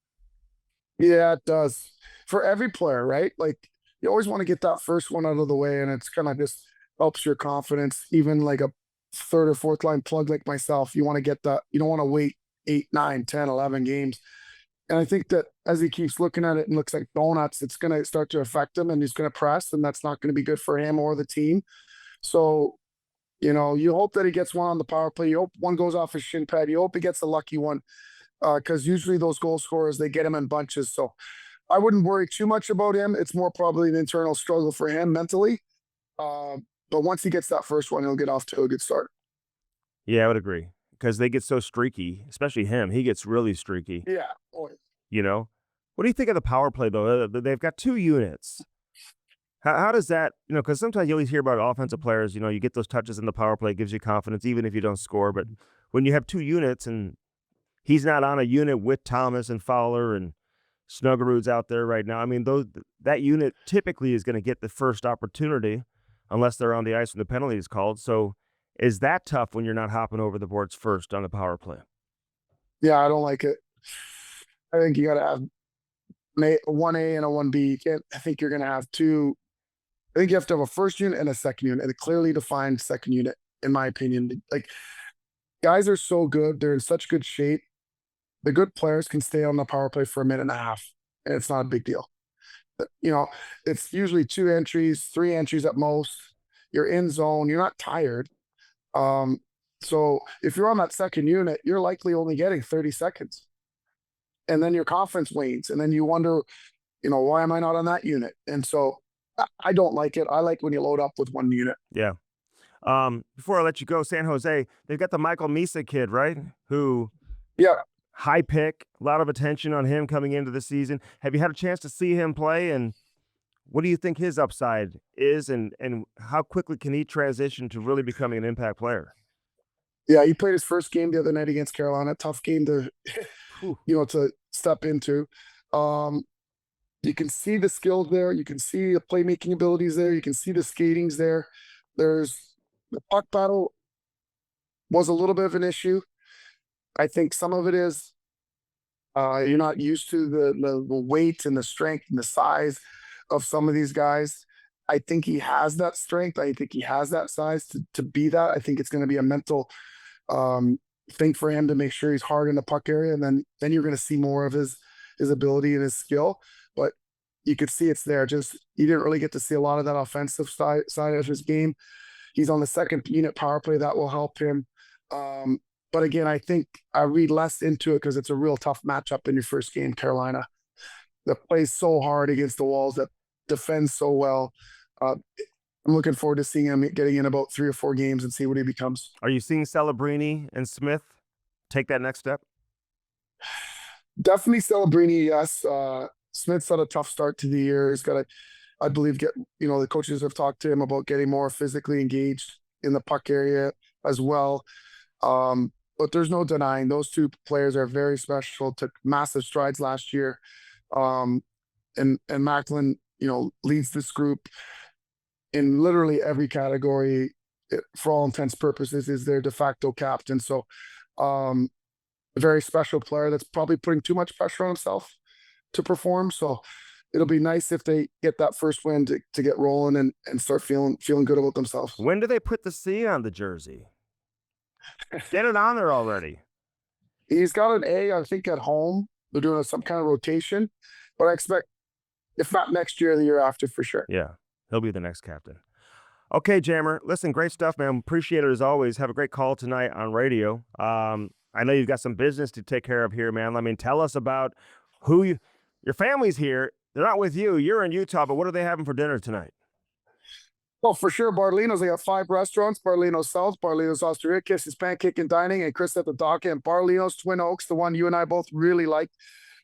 Yeah, it does. For every player, right? Like, you always want to get that first one out of the way, and it's kind of just helps your confidence. Even like a third or fourth line plug like myself, you want to get that. You don't want to wait 8, 9, 10, 11 games. And I think that as he keeps looking at it and looks like donuts, it's going to start to affect him, and he's going to press, and that's not going to be good for him or the team. So, you hope that he gets one on the power play. You hope one goes off his shin pad. You hope he gets a lucky one, because usually those goal scorers, they get him in bunches. So I wouldn't worry too much about him. It's more probably an internal struggle for him mentally. But once he gets that first one, he'll get off to a good start. Yeah, I would agree, because they get so streaky, especially him. He gets really streaky. Yeah. Oh, What do you think of the power play, though? They've got two units. How does that, because sometimes you always hear about offensive players, you get those touches in the power play, it gives you confidence, even if you don't score. But when you have two units and he's not on a unit with Thomas and Fowler and Snuggerud's out there right now, I mean, that unit typically is going to get the first opportunity unless they're on the ice when the penalty is called. So is that tough when you're not hopping over the boards first on the power play? yeah, I don't like it. I think you got to have a 1A and a 1B. You can't, I think you're going to have two. I think you have to have a first unit and a second unit, and a clearly defined second unit, in my opinion. Like, guys are so good. They're in such good shape. The good players can stay on the power play for a minute and a half, and it's not a big deal. But, it's usually 2 entries, 3 entries at most. You're in zone. You're not tired. So if you're on that second unit, you're likely only getting 30 seconds. And then your confidence wanes. And then you wonder, why am I not on that unit? And so I don't like it. I like when you load up with one unit. Yeah. Before I let you go, San Jose, they've got the Michael Missin kid, right? Who, Yeah. high pick, a lot of attention on him coming into the season. Have you had a chance to see him play? And what do you think his upside is? And how quickly can he transition to really becoming an impact player? Yeah, he played his first game the other night against Carolina. Tough game to, to step into. You can see the skills there. You can see the playmaking abilities there. You can see the skatings there. There's the puck battle was a little bit of an issue. I think some of it is you're not used to the weight and the strength and the size of some of these guys. I think he has that strength. I think he has that size to be that. I think it's going to be a mental thing for him to make sure he's hard in the puck area, and then you're going to see more of his ability and his skill. But you could see it's there. Just you didn't really get to see a lot of that offensive side of his game. He's on the second unit power play. That will help him. But again, I think I read less into it because it's a real tough matchup in your first game, Carolina. That plays so hard against the walls, that defends so well. I'm looking forward to seeing him getting in about 3 or 4 games and see what he becomes. Are you seeing Celebrini and Smith take that next step? Definitely Celebrini, yes. Smith's had a tough start to the year. He's got to, I believe, the coaches have talked to him about getting more physically engaged in the puck area as well. But there's no denying those two players are very special, took massive strides last year. And Macklin, leads this group in literally every category. For all intents purposes, is their de facto captain. So, a very special player that's probably putting too much pressure on himself to perform. So it'll be nice if they get that first win to get rolling and start feeling good about themselves. When do they put the C on the jersey? Get it on there already. He's got an A, I think, at home. They're doing some kind of rotation, but I expect, if not next year, the year after for sure. Yeah, he'll be the next captain. Okay, Jammer, listen, great stuff, man. Appreciate it as always. Have a great call tonight on radio. I know you've got some business to take care of here, man. I mean, tell us about your family's here. They're not with you. You're in Utah, but what are they having for dinner tonight? Oh, for sure. Bartolino's, they got 5 restaurants: Bartolino's South, Bartolino's Osteria, is Pancake and Dining, and Chris at the Dock, and Bartolino's Twin Oaks, the one you and I both really like.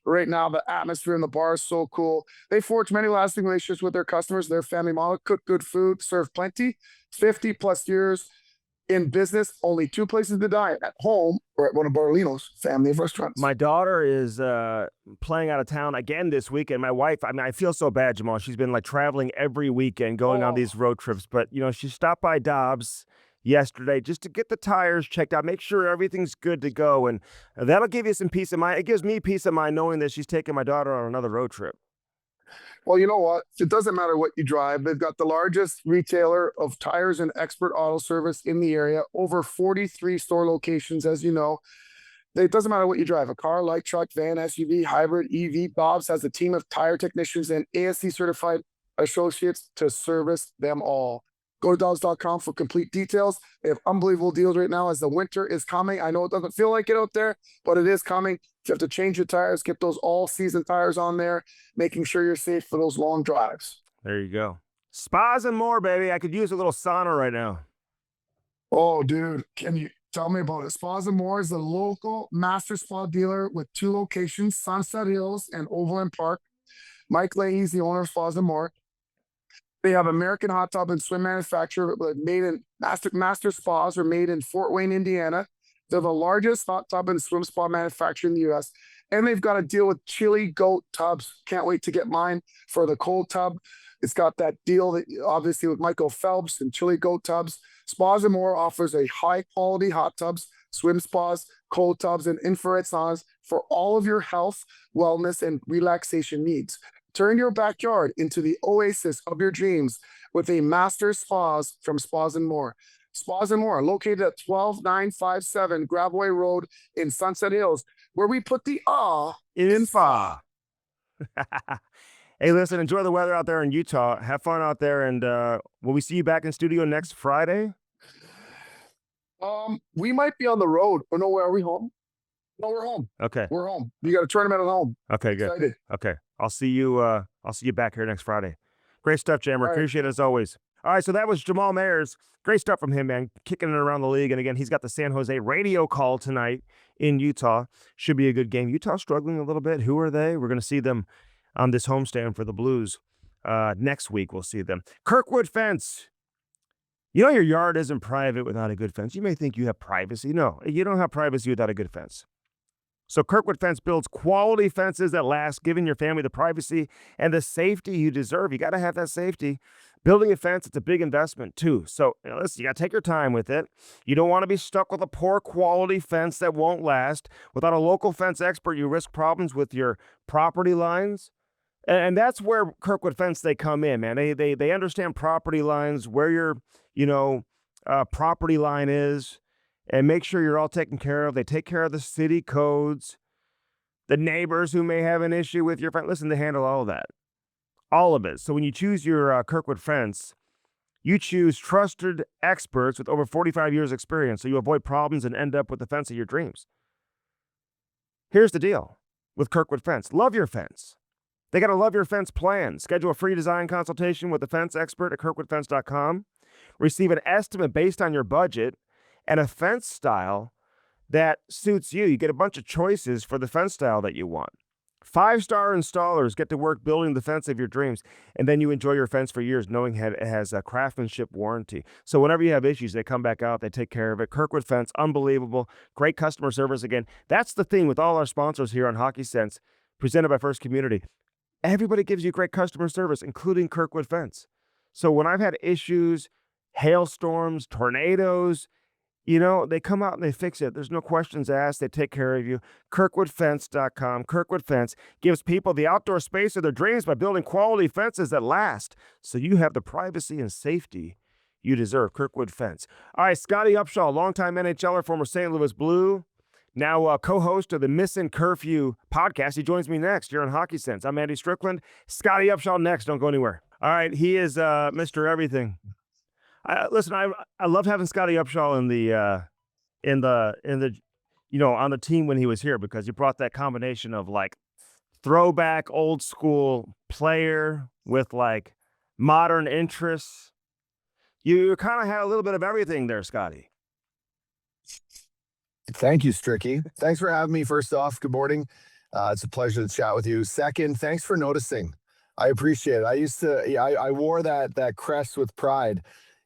Right now, the atmosphere in the bar is so cool. They forge many lasting relationships with their customers. Their family model: cook good food, serve plenty. 50 plus years in business, only 2 places to dine: at home or at one of Bartolino's family of restaurants. My daughter is playing out of town again this weekend. My wife, I mean, I feel so bad, Jamal. She's been like traveling every weekend, going on these road trips. But, she stopped by Dobbs yesterday just to get the tires checked out, make sure everything's good to go. And that'll give you some peace of mind. It gives me peace of mind knowing that she's taking my daughter on another road trip. Well, you know what? It doesn't matter what you drive. They've got the largest retailer of tires and expert auto service in the area, over 43 store locations, as you know. It doesn't matter what you drive: a car, light truck, van, SUV, hybrid, EV. Dobbs has a team of tire technicians and ASC certified associates to service them all. Go to Dobbs.com for complete details. They have unbelievable deals right now as the winter is coming. I know it doesn't feel like it out there, but it is coming. If you have to change your tires, get those all-season tires on there, making sure you're safe for those long drives. There you go. Spas and more, baby. I could use a little sauna right now. Oh, dude, can you tell me about it? Spas and More is the local master spa dealer with 2 locations: Sunset Hills and Overland Park. Mike Leahy is the owner of Spas and More. They have American hot tub and swim manufacturer made in master spas are made in Fort Wayne, Indiana. They're the largest hot tub and swim spa manufacturer in the U.S. And they've got a deal with Chili Goat Tubs. Can't wait to get mine for the cold tub. It's got that deal that obviously with Michael Phelps and Chili Goat Tubs. Spas and More offers a high quality hot tubs, swim spas, cold tubs, and infrared saunas for all of your health, wellness, and relaxation needs. Turn your backyard into the oasis of your dreams with a master spas from Spas and More. Spas and More, located at 12957 Graveway Road in Sunset Hills, where we put the In spa. Hey, listen, enjoy the weather out there in Utah. Have fun out there, and will we see you back in studio next Friday? We might be on the road. Oh, no, are we home? No, we're home. Okay. We're home. You got a tournament at home. Okay, good. Excited. Okay. I'll see you back here next Friday. Great stuff, Jammer. All right. Appreciate it as always. All right, so that was Jamal Mayers. Great stuff from him, man. Kicking it around the league. And again, he's got the San Jose radio call tonight in Utah. Should be a good game. Utah struggling a little bit. Who are they? We're going to see them on this homestand for the Blues. Next week, we'll see them. Kirkwood Fence. You know your yard isn't private without a good fence. You may think you have privacy. No, you don't have privacy without a good fence. So Kirkwood Fence builds quality fences that last, giving your family the privacy and the safety you deserve. You got to have that safety. Building a fence, it's a big investment too. So listen, you got to take your time with it. You don't want to be stuck with a poor quality fence that won't last. Without a local fence expert, you risk problems with your property lines. And that's where Kirkwood Fence, they come in, man. They understand property lines, where your, property line is, and make sure you're all taken care of. They take care of the city codes, the neighbors who may have an issue with your fence. Listen, they handle all of that, all of it. So when you choose your Kirkwood Fence, you choose trusted experts with over 45 years experience, so you avoid problems and end up with the fence of your dreams. Here's the deal with Kirkwood Fence. Love your fence. They got a Love Your Fence plan. Schedule a free design consultation with the fence expert at kirkwoodfence.com. Receive an estimate based on your budget and a fence style that suits you. You get a bunch of choices for the fence style that you want. 5-star installers get to work building the fence of your dreams, and then you enjoy your fence for years knowing it has a craftsmanship warranty. So whenever you have issues, they come back out, they take care of it. Kirkwood Fence, unbelievable. Great customer service again. That's the thing with all our sponsors here on Hockey Sense, presented by First Community. Everybody gives you great customer service, including Kirkwood Fence. So when I've had issues, hailstorms, tornadoes, they come out and they fix it. There's no questions asked. They take care of you. KirkwoodFence.com. Kirkwood Fence gives people the outdoor space of their dreams by building quality fences that last, so you have the privacy and safety you deserve. Kirkwood Fence. All right, Scottie Upshall, longtime NHL'er, former St. Louis Blue, now co-host of the Missin Curfew podcast. He joins me next here on Hockey Sense. I'm Andy Strickland. Scottie Upshall next. Don't go anywhere. All right, he is Mr. Everything. Listen, I loved having Scottie Upshall on the team when he was here, because he brought that combination of like throwback old school player with like modern interests. You kind of had a little bit of everything there, Scottie. Thank you, Stricky. Thanks for having me. First off, good morning. It's a pleasure to chat with you. Second, thanks for noticing. I appreciate it. I wore that crest with pride.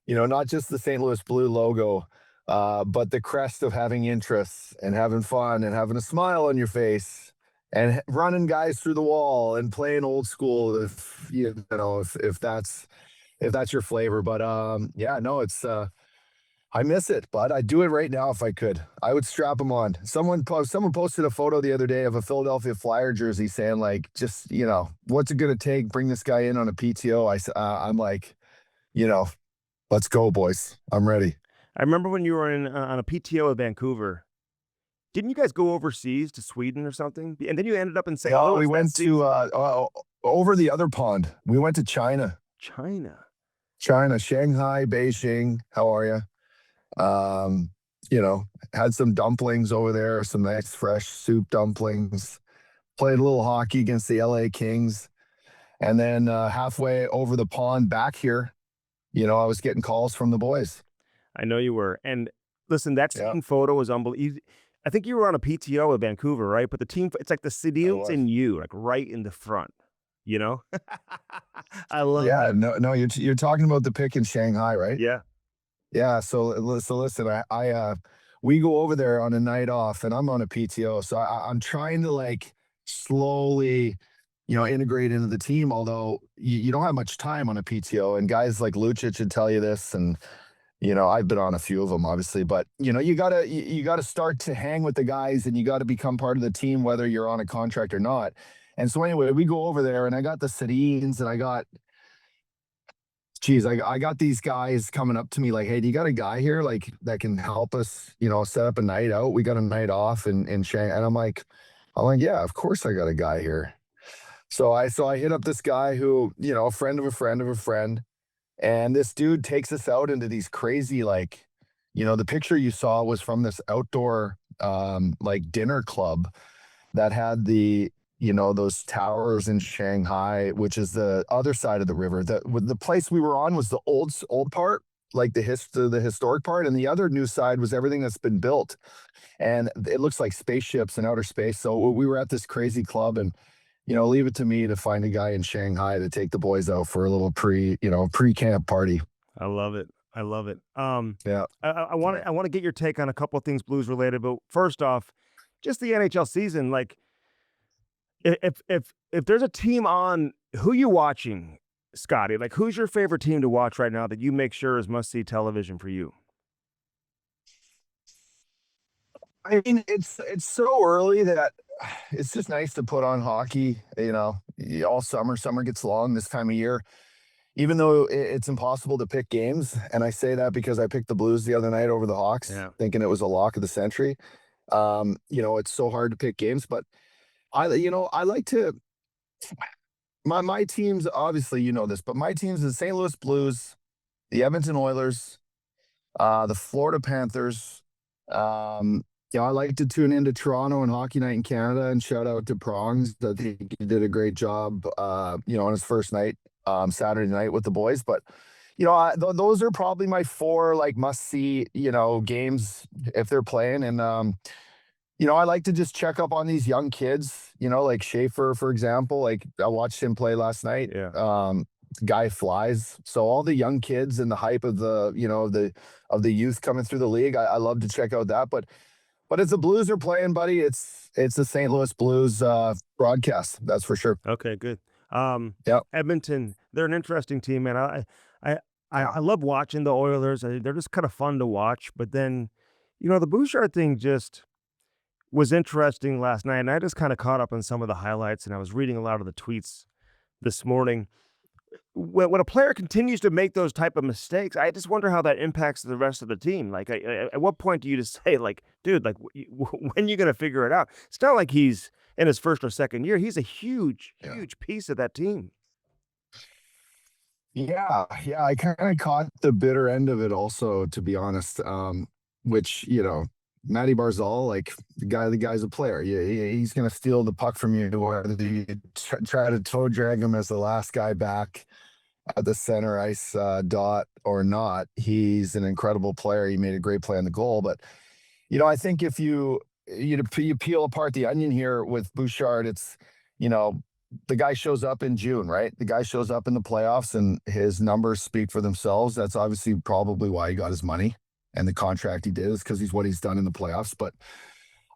Not just the St. Louis Blue logo, but the crest of having interests and having fun and having a smile on your face and running guys through the wall and playing old school. If that's your flavor, but it's. I miss it, but I'd do it right now if I could. I would strap them on. Someone posted a photo the other day of a Philadelphia Flyer jersey saying, like, just, what's it going to take? Bring this guy in on a PTO. I'm like, let's go, boys. I'm ready. I remember when you were on a PTO in Vancouver. Didn't you guys go overseas to Sweden or something? And then you ended up in St. Louis. We went to over the other pond. We went to China. China, Shanghai, Beijing. How are you? Had some dumplings over there, some nice fresh soup dumplings. Played a little hockey against the LA Kings. And then halfway over the pond back here, I was getting calls from the boys. I know you were. And listen, that team photo was unbelievable. I think you were on a PTO in Vancouver, right? But the team, it's like the Sedils and you, like right in the front, I love it. Yeah, no, you're talking about the pick in Shanghai, right? Yeah. Yeah, so listen, we go over there on a night off, and I'm on a PTO, so I'm trying to like slowly, integrate into the team. Although you don't have much time on a PTO, and guys like Lucic would tell you this, and I've been on a few of them, obviously, but you gotta start to hang with the guys, and you got to become part of the team, whether you're on a contract or not. And so anyway, we go over there, and I got the Sedins, and I got these guys coming up to me like, "Hey, do you got a guy here like that can help us, set up a night out? We got a night off in Shanghai." And I'm like, "Yeah, of course I got a guy here." So I hit up this guy who, a friend of a friend of a friend, and this dude takes us out into these crazy, like, the picture you saw was from this outdoor like dinner club that had those towers in Shanghai, which is the other side of the river. The place we were on was the old part, like the historic part, and the other new side was everything that's been built. And it looks like spaceships in outer space. So we were at this crazy club, and leave it to me to find a guy in Shanghai to take the boys out for a little pre-camp party. I love it. I love it. Yeah. I want to get your take on a couple of things Blues related, but first off, just the NHL season. Like, if there's a team on, who you watching, Scottie? Like, who's your favorite team to watch right now that you make sure is must see television for you? I mean, it's so early that it's just nice to put on hockey, all summer. Summer gets long this time of year, even though it's impossible to pick games. And I say that because I picked the Blues the other night over the Hawks, Yeah. thinking it was a lock of the century. It's so hard to pick games, but I like to, my teams, obviously, this, but my teams, the St. Louis Blues, the Edmonton Oilers, the Florida Panthers. I like to tune into Toronto and Hockey Night in Canada, and shout out to Prongs. I think he did a great job, on his first night, Saturday night with the boys. But, those are probably my four, like, must-see, games if they're playing. And, I like to just check up on these young kids, like Schaefer, for example. Like, I watched him play last night. Yeah. Guy flies. So all the young kids and the hype of the youth coming through the league, I love to check out that. But as the Blues are playing, buddy, it's the St. Louis Blues broadcast. That's for sure. Okay, good. Yeah. Edmonton, they're an interesting team, man. I love watching the Oilers. They're just kind of fun to watch. But then, the Bouchard thing just was interesting last night, and I just kind of caught up on some of the highlights, and I was reading a lot of the tweets this morning. When a player continues to make those type of mistakes, I just wonder how that impacts the rest of the team. Like, at what point do you just say, like, dude, like, when you gonna figure it out? It's not like he's in his first or second year. He's a huge, Yeah. huge piece of that team. Yeah, I kind of caught the bitter end of it also, to be honest. Which, Matty Barzal, like, the guy's a player. He's gonna steal the puck from you, whether you try to toe drag him as the last guy back at the center ice dot or not. He's an incredible player. He made a great play on the goal. But, I think if you peel apart the onion here with Bouchard, it's, the guy shows up in June, right? The guy shows up in the playoffs, and his numbers speak for themselves. That's obviously probably why he got his money and the contract he did, is because he's what he's done in the playoffs. But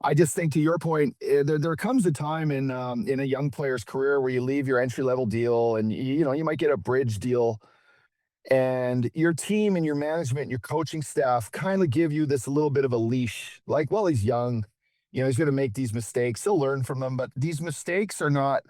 I just think, to your point, there comes a time in a young player's career where you leave your entry level deal, and you might get a bridge deal, and your team and your management and your coaching staff kind of give you this a little bit of a leash. Like, well, he's young, he's going to make these mistakes. He'll learn from them, but these mistakes they're not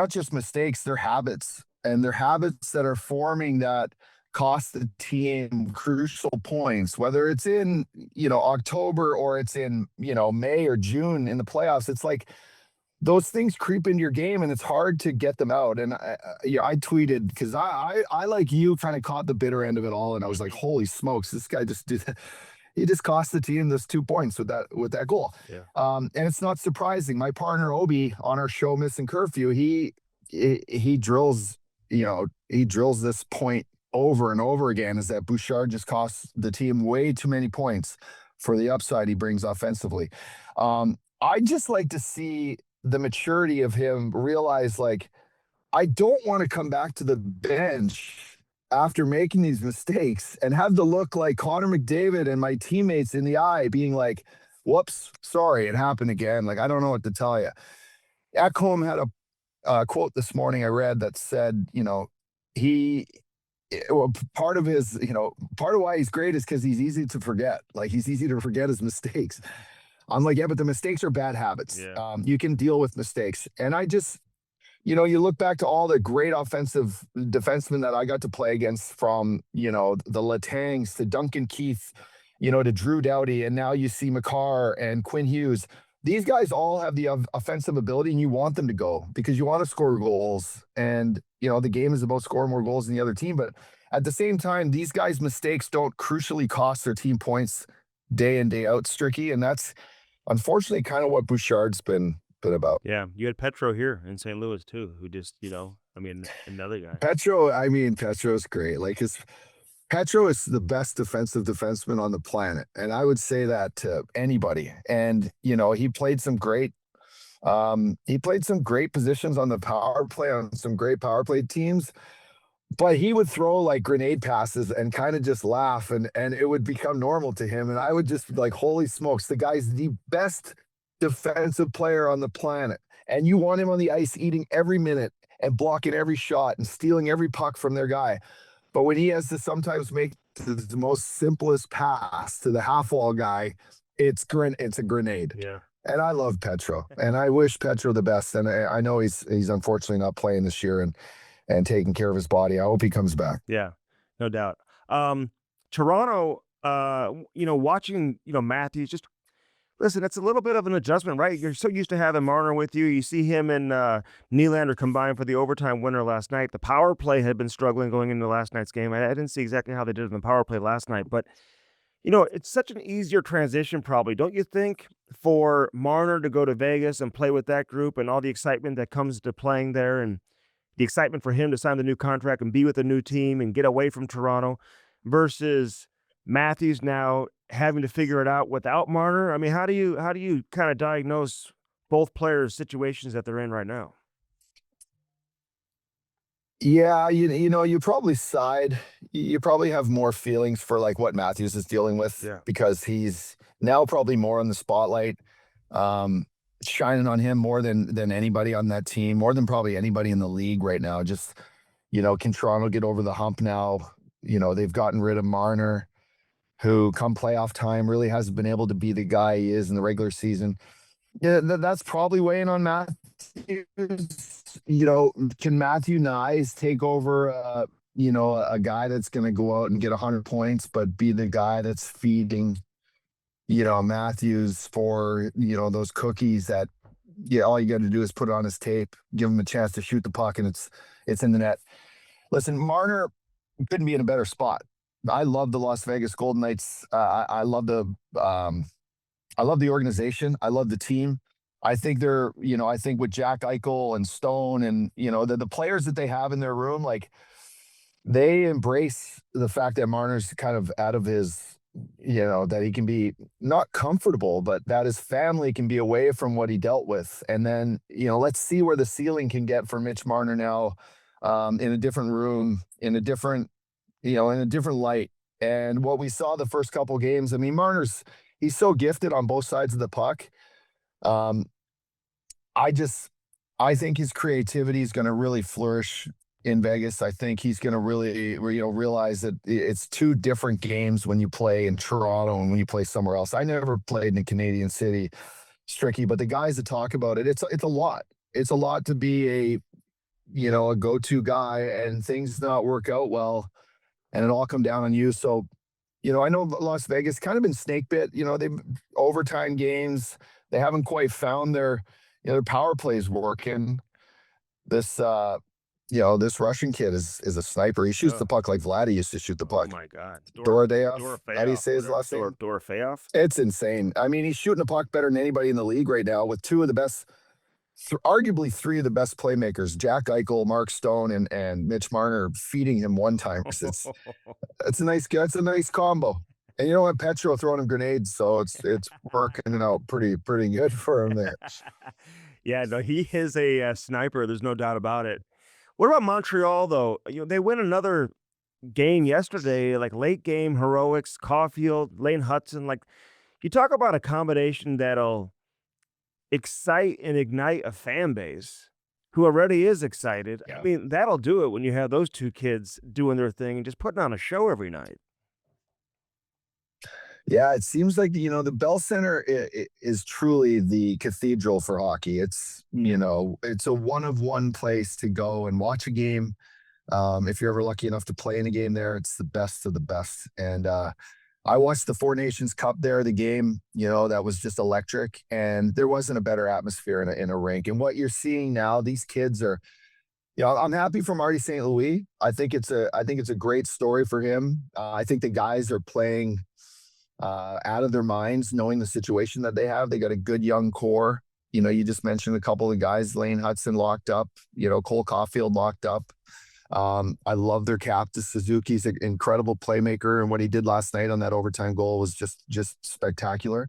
just mistakes, they're habits. And they're habits that are forming that cost the team crucial points, whether it's in, October, or it's in, May or June in the playoffs. It's like those things creep into your game, and it's hard to get them out. And I tweeted, because I like you, kind of caught the bitter end of it all. And I was like, holy smokes, this guy just did he just cost the team those 2 points with that goal. Yeah. And it's not surprising. My partner Obi on our show, Missin Curfew, he drills this point over and over again, is that Bouchard just costs the team way too many points for the upside he brings offensively. I just like to see the maturity of him realize, like, I don't want to come back to the bench after making these mistakes and have to look like Connor McDavid and my teammates in the eye, being like, whoops, sorry, it happened again. Like, I don't know what to tell you. Ekholm had a quote this morning I read that said, well, part of his, part of why he's great is because he's easy to forget. Like he's easy to forget his mistakes. I'm like, yeah, but the mistakes are bad habits. Yeah. You can deal with mistakes. And I just, you look back to all the great offensive defensemen that I got to play against, from, the Latangs to Duncan Keith, to Drew Doughty, and now you see McCarr and Quinn Hughes. These guys all have the offensive ability, and you want them to go because you want to score goals. And, the game is about scoring more goals than the other team. But at the same time, these guys' mistakes don't crucially cost their team points day in, day out, Stricky. And that's unfortunately kind of what Bouchard's been about. Yeah. You had Petro here in St. Louis too, who just, another guy. Petro's great. Like Petro is the best defensive defenseman on the planet. And I would say that to anybody. And, he played some great positions on the power play, on some great power play teams, but he would throw like grenade passes and kind of just laugh, and it would become normal to him. And I would just be like, holy smokes, the guy's the best defensive player on the planet. And you want him on the ice eating every minute and blocking every shot and stealing every puck from their guy. But when he has to sometimes make the most simplest pass to the half wall guy, it's a grenade. Yeah. And I love Petro, and I wish Petro the best. And I know he's unfortunately not playing this year and taking care of his body. I hope he comes back. Yeah, no doubt. Toronto, watching, Matthews, just listen, it's a little bit of an adjustment, right? You're so used to having Marner with you. You see him and Nylander combined for the overtime winner last night. The power play had been struggling going into last night's game. I didn't see exactly how they did in the power play last night, but it's such an easier transition probably, don't you think, for Marner to go to Vegas and play with that group and all the excitement that comes to playing there, and the excitement for him to sign the new contract and be with a new team and get away from Toronto, versus Matthews now having to figure it out without Marner? I mean, how do you kind of diagnose both players' situations that they're in right now? Yeah, you probably you probably have more feelings for like what Matthews is dealing with. Yeah. Because he's now probably more in the spotlight, shining on him more than anybody on that team, more than probably anybody in the league right now. Just, can Toronto get over the hump now? They've gotten rid of Marner, who come playoff time really hasn't been able to be the guy he is in the regular season. Yeah, that's probably weighing on Matthews. Can Matthew Nyes take over, a guy that's going to go out and get 100 points, but be the guy that's feeding, Matthews for, those cookies that, all you got to do is put it on his tape, give him a chance to shoot the puck, and it's in the net. Listen, Marner couldn't be in a better spot. I love the Las Vegas Golden Knights. I love the organization. I love the team. I think I think with Jack Eichel and Stone and, the players that they have in their room, like they embrace the fact that Marner's kind of out of his, that he can be not comfortable, but that his family can be away from what he dealt with. And then, let's see where the ceiling can get for Mitch Marner now, in a different room, in a different light. And what we saw the first couple games, I mean, he's so gifted on both sides of the puck. I think his creativity is going to really flourish in Vegas. I think he's going to really, realize that it's two different games when you play in Toronto and when you play somewhere else. I never played in a Canadian city, Stricky, but the guys that talk about it, it's a lot. It's a lot to be a go-to guy and things not work out well and it all come down on you. So, I know Las Vegas kind of been snake bit, they've overtime games. They haven't quite found their power plays working. This Russian kid is a sniper. He shoots the puck like Vladdy used to shoot the puck. Oh my God. Dorodeov. How do you say his last name? Dorofeyev? It's insane. I mean, he's shooting the puck better than anybody in the league right now with two of the best, arguably three of the best playmakers, Jack Eichel, Mark Stone, and Mitch Marner feeding him one-timers. It's a nice combo. And you know what? Petro throwing him grenades, so it's working out pretty good for him there. Yeah, no, he is a sniper. There's no doubt about it. What about Montreal, though? They win another game yesterday, like late game heroics, Caulfield, Lane Hudson. Like, you talk about a combination that'll excite and ignite a fan base. who already is excited. Yeah. I mean, that'll do it when you have those two kids doing their thing and just putting on a show every night. Yeah, it seems like, the Bell Center is truly the cathedral for hockey. It's, it's a one of one place to go and watch a game. If you're ever lucky enough to play in a game there, it's the best of the best. And I watched the Four Nations Cup there, the game, that was just electric. And there wasn't a better atmosphere in a rink. And what you're seeing now, these kids are, I'm happy for Marty St. Louis. I think it's a great story for him. I think the guys are playing out of their minds, knowing the situation that they have. They got a good young core. You just mentioned a couple of guys, Lane Hudson locked up, Cole Caulfield locked up. I love their captain. Suzuki's an incredible playmaker, and what he did last night on that overtime goal was just spectacular.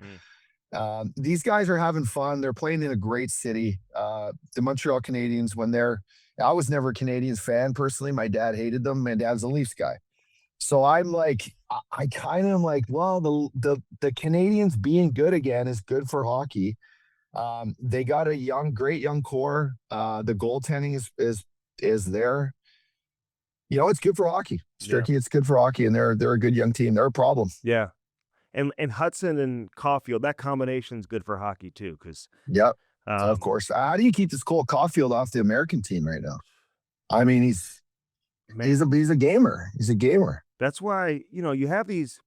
These guys are having fun. They're playing in a great city. The Montreal Canadiens, I was never a Canadiens fan personally. My dad hated them. My dad's a Leafs guy. So I'm like, I kind of am like, well, the Canadiens being good again is good for hockey. They got a great young core. The goaltending is there. It's good for hockey. Stricky, It's good for hockey, and they're a good young team. They're a problem. Yeah. And Hudson and Caulfield, that combination is good for hockey too, because of course. How do you keep this Cole Caulfield off the American team right now? I mean, he's a gamer. He's a gamer. That's why, you have these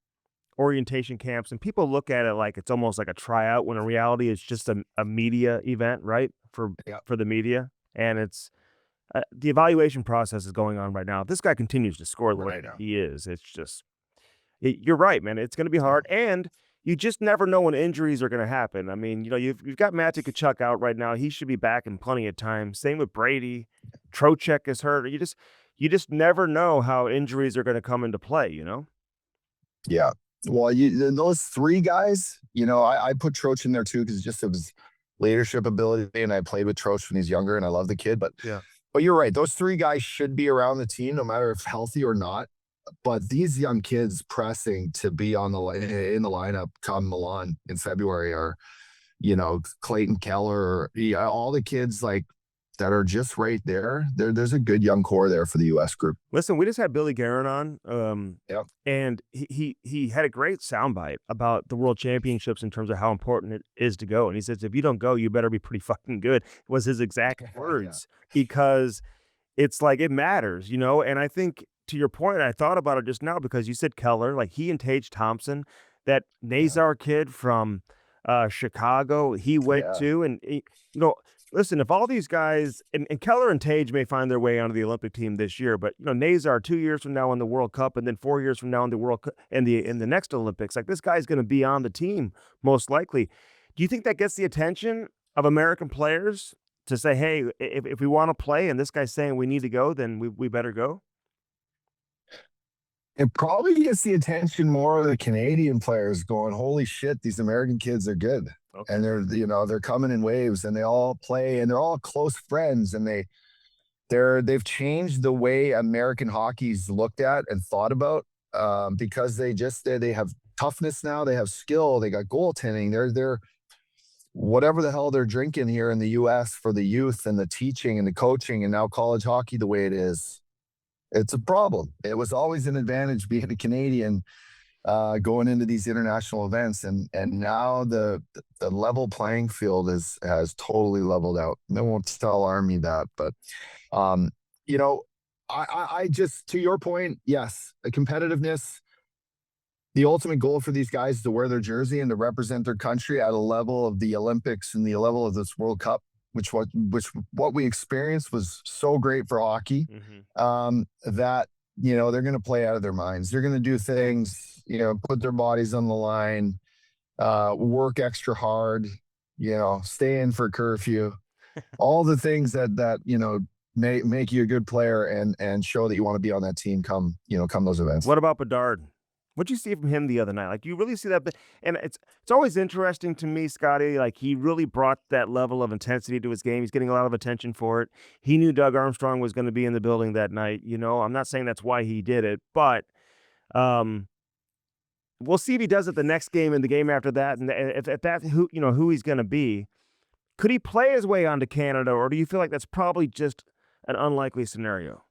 orientation camps and people look at it like it's almost like a tryout when in reality it's just a media event, right? For the media. And it's the evaluation process is going on right now. If this guy continues to score the way he is, it's just, you're right, man. It's going to be hard. And you just never know when injuries are going to happen. I mean, you've got Matty Tkachuk out right now. He should be back in plenty of time. Same with Brady. Trocheck is hurt. You just never know how injuries are going to come into play, Yeah. Well, those three guys, I put Troch in there too because it was leadership ability, and I played with Troch when he's younger, and I love the kid. But you're right; those three guys should be around the team, no matter if healthy or not. But these young kids pressing to be in the lineup come Milan in February are, Clayton Keller, all the kids that are just right there. There's a good young core there for the U.S. group. Listen, we just had Billy Guerin on, and he had a great soundbite about the World Championships in terms of how important it is to go. And he says, if you don't go, you better be pretty fucking good, was his exact words, because it's like it matters, And I think to your point, I thought about it just now because you said Keller, he and Tage Thompson, that Nazar kid from Chicago, he went to, and listen, if all these guys and Keller and Tage may find their way onto the Olympic team this year, but Nazar 2 years from now in the World Cup, and then 4 years from now in the World Cup and in the next Olympics, this guy's going to be on the team most likely. Do you think that gets the attention of American players to say, hey, if we want to play and this guy's saying we need to go, then we better go? It probably gets the attention more of the Canadian players going, holy shit, these American kids are good. Okay. And they're coming in waves, and they all play, and they're all close friends, and they've changed the way American hockey's looked at and thought about, because they have toughness now, they have skill, they got goaltending, they're whatever the hell they're drinking here in the US for the youth and the teaching and the coaching, and now college hockey the way it is. It's a problem. It was always an advantage being a Canadian going into these international events, and now the level playing field has totally leveled out. I won't tell Army that, but I just, to your point, yes, the competitiveness. The ultimate goal for these guys is to wear their jersey and to represent their country at a level of the Olympics and the level of this World Cup. Which what we experienced was so great for hockey, that they're going to play out of their minds. They're going to do things, put their bodies on the line, work extra hard, stay in for curfew, all the things that make you a good player and show that you want to be on that team come those events. What about Bedard? What'd you see from him the other night? Do you really see that? And it's always interesting to me, Scotty, he really brought that level of intensity to his game. He's getting a lot of attention for it. He knew Doug Armstrong was going to be in the building that night. I'm not saying that's why he did it, but we'll see if he does it the next game and the game after that. And if that's who he's going to be. Could he play his way onto Canada, or do you feel like that's probably just an unlikely scenario?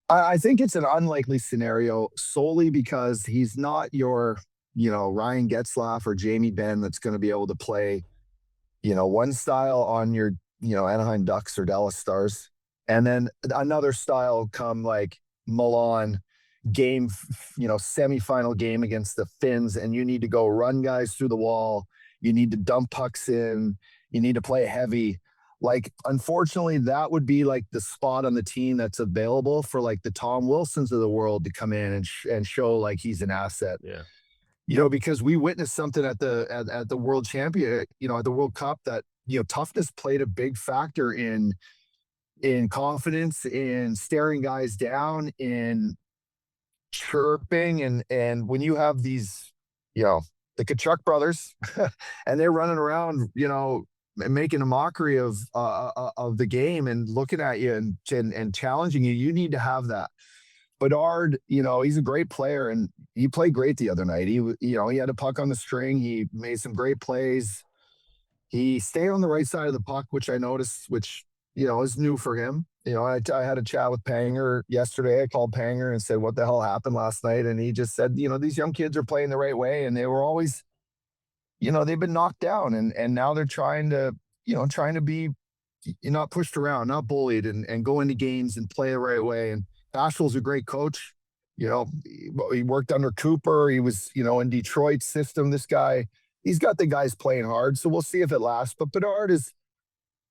I think it's an unlikely scenario solely because he's not your, Ryan Getzlaf or Jamie Benn that's going to be able to play, one style on your, Anaheim Ducks or Dallas Stars, and then another style come like Milan game, semifinal game against the Finns, and you need to go run guys through the wall. You need to dump pucks in. You need to play heavy. Like, unfortunately, that would be like the spot on the team that's available for like the Tom Wilsons of the world to come in and show like he's an asset. Yeah. Because we witnessed something at the World Champion, at the World Cup that, toughness played a big factor in confidence, in staring guys down, in chirping, and when you have these, the Kachuk brothers and they're running around, making a mockery of the game and looking at you and challenging you, you need to have that. Bedard, he's a great player, and he played great the other night. He had a puck on the string. He made some great plays. He stayed on the right side of the puck, which I noticed, which, is new for him. I had a chat with Panger yesterday. I called Panger and said, what the hell happened last night? And he just said, these young kids are playing the right way, and they were always, they've been knocked down, and now they're trying to be not pushed around, not bullied, and go into games and play the right way. And Ashall's a great coach. He worked under Cooper. He was, in Detroit's system. This guy, he's got the guys playing hard. So we'll see if it lasts. But Bedard is,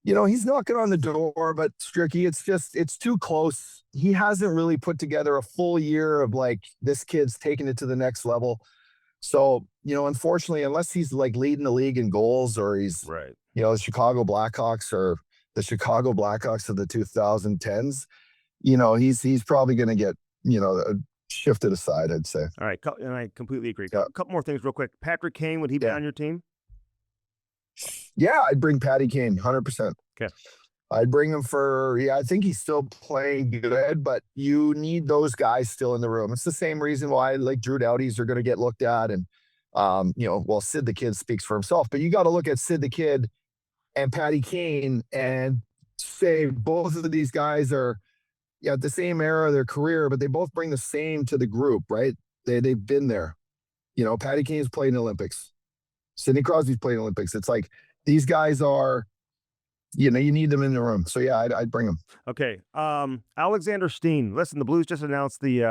he's knocking on the door, but Stricky, it's too close. He hasn't really put together a full year of like, this kid's taking it to the next level. So, unfortunately, unless he's like leading the league in goals, or he's, Right. The Chicago Blackhawks or the Chicago Blackhawks of the 2010s, he's probably going to get, shifted aside, I'd say. All right. And I completely agree. Yeah. A couple more things real quick. Patrick Kane, would he be Yeah. on your team? Yeah, I'd bring Patty Kane, 100%. Okay. I'd bring him I think he's still playing good, but you need those guys still in the room. It's the same reason why like Drew Doughties are going to get looked at. And, Sid the Kid speaks for himself, but you got to look at Sid the Kid and Patty Kane and say both of these guys are at the same era of their career, but they both bring the same to the group, right? They've been there. Patty Kane's played in the Olympics. Sidney Crosby's played in the Olympics. It's like these guys are, you need them in the room. So yeah, I'd bring them. Okay. Alexander Steen. Listen, the Blues just announced the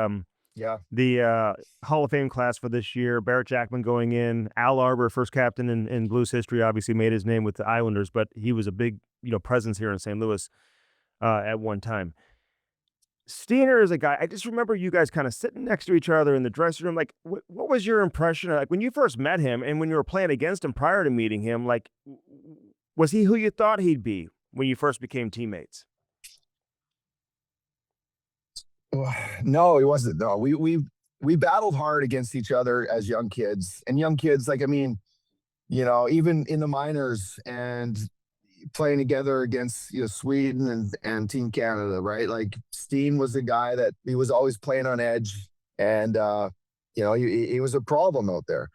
Hall of Fame class for this year. Barrett Jackman going in. Al Arbor, first captain in Blues history, obviously made his name with the Islanders, but he was a big, presence here in St. Louis at one time. Steiner is a guy, I just remember you guys kind of sitting next to each other in the dressing room. Like, what was your impression of, like, when you first met him and when you were playing against him prior to meeting him? Like, was he who you thought he'd be when you first became teammates? No, he wasn't. No, we battled hard against each other as young kids. And young kids, like, I mean, even in the minors and playing together against Sweden and Team Canada, right? Like, Steen was a guy that he was always playing on edge, and he was a problem out there.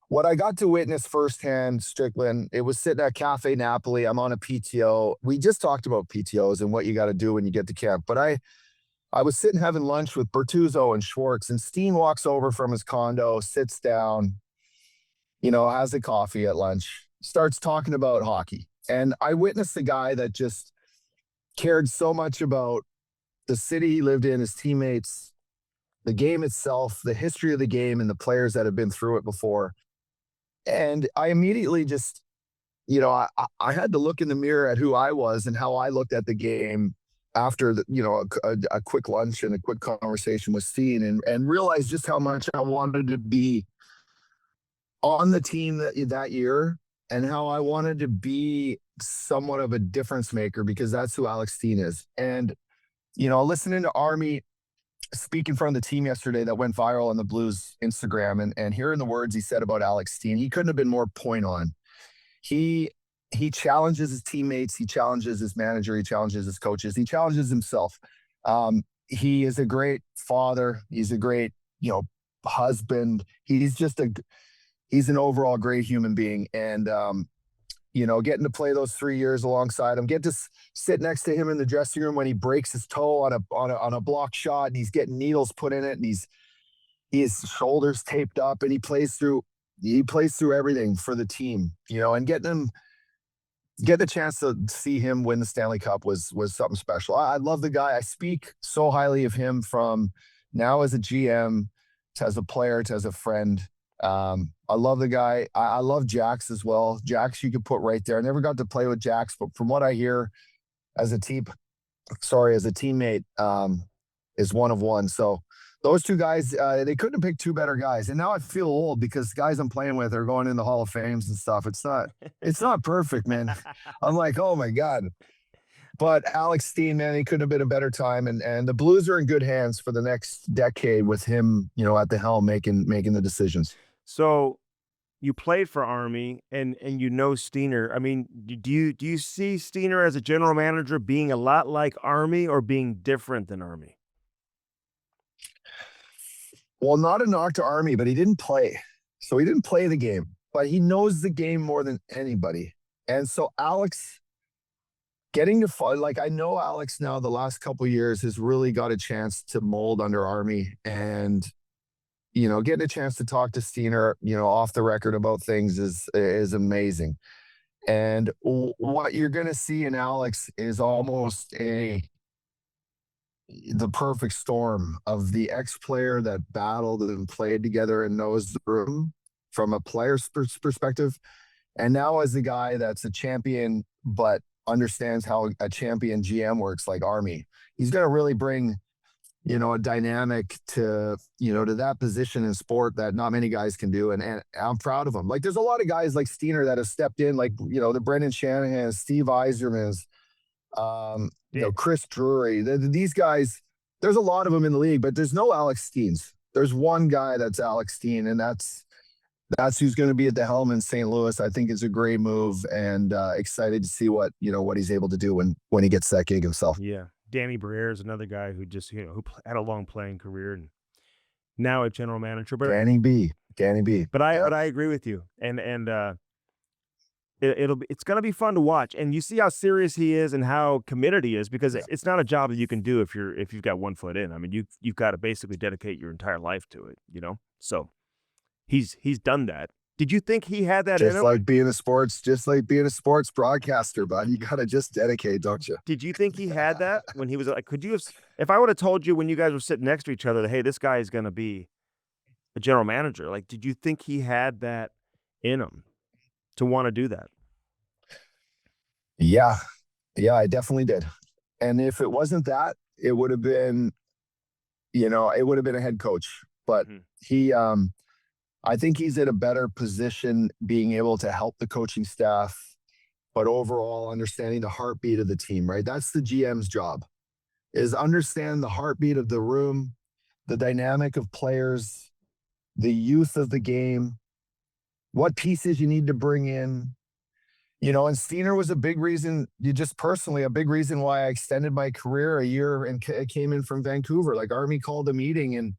What I got to witness firsthand, Strickland, it was sitting at Cafe Napoli. I'm on a PTO. We just talked about PTOs and what you got to do when you get to camp, but I was sitting having lunch with Bertuzzo and Schwartz, and Steen walks over from his condo, sits down, has a coffee at lunch, starts talking about hockey. And I witnessed a guy that just cared so much about the city he lived in, his teammates, the game itself, the history of the game, and the players that have been through it before. And I immediately just, I had to look in the mirror at who I was and how I looked at the game after a quick lunch and a quick conversation with Steen, and realize just how much I wanted to be on the team that year, and how I wanted to be somewhat of a difference maker, because that's who Alex Steen is. And, listening to Army speak in front of the team yesterday that went viral on the Blues Instagram, and hearing the words he said about Alex Steen, he couldn't have been more point on. He challenges his teammates. He challenges his manager. He challenges his coaches. He challenges himself. He is a great father. He's a great, husband. He's just he's an overall great human being. And, you know, getting to play those 3 years alongside him, get to sit next to him in the dressing room when he breaks his toe on a block shot and he's getting needles put in it and his shoulders taped up and he plays through everything for the team, you know, and getting the chance to see him win the Stanley Cup was something special. I love the guy. I speak so highly of him from now as a GM to as a player to as a friend. I love the guy. I love Jax as well. Jax, you could put right there. I never got to play with Jax, but from what I hear as a teammate, is one of one. So those two guys, they couldn't have picked two better guys. And now I feel old because guys I'm playing with are going in the Hall of Fames and stuff. It's not perfect, man. I'm like, oh my God. But Alex Steen, man, he couldn't have been a better time. And the Blues are in good hands for the next decade with him, you know, at the helm making the decisions. So you played for Army and you know Steiner. I mean, do you see Steiner as a general manager being a lot like Army or being different than Army? Well, not a knock to Army, but he didn't play. So he didn't play the game, but he knows the game more than anybody. And so Alex getting to like, I know Alex now the last couple of years has really got a chance to mold under Army and, you know, getting a chance to talk to Steiner, you know, off the record about things is amazing. And what you're going to see in Alex is almost the perfect storm of the ex-player that battled and played together and knows the room from a player's perspective. And now as a guy that's a champion, but understands how a champion GM works like Army, he's going to really bring, you know, a dynamic to, you know, to that position in sport that not many guys can do. And I'm proud of him. Like there's a lot of guys like Steiner that have stepped in, like, you know, the Brendan Shanahan, Steve Yzerman's, you know, Chris Drury, these guys, there's a lot of them in the league, but there's no Alex Steens. There's one guy that's Alex Steen, and that's who's going to be at the helm in St. Louis. I think it's a great move, and excited to see what he's able to do when he gets that gig himself. Yeah, Danny Briere is another guy who just who had a long playing career and now a general manager. But Danny B. But I agree with you, and it's going to be fun to watch, and you see how serious he is and how committed he is, because it's not a job that you can do if you've got 1 foot in. I mean, you've got to basically dedicate your entire life to it, you know. So he's done that. Did you think he had that in him? Just like being a sports broadcaster, bud. You got to just dedicate, don't you? Did you think he had that when he was like? Could you have? If I would have told you when you guys were sitting next to each other that, hey, this guy is going to be a general manager, like, did you think he had that in him to want to do that? Yeah, I definitely did. And if it wasn't that, it would have been, a head coach. But he, I think he's in a better position being able to help the coaching staff, but overall understanding the heartbeat of the team, right? That's the GM's job, is understand the heartbeat of the room, the dynamic of players, the youth of the game, what pieces you need to bring in. You know, and Steiner was a big reason, a big reason why I extended my career a year and came in from Vancouver. Like Army called a meeting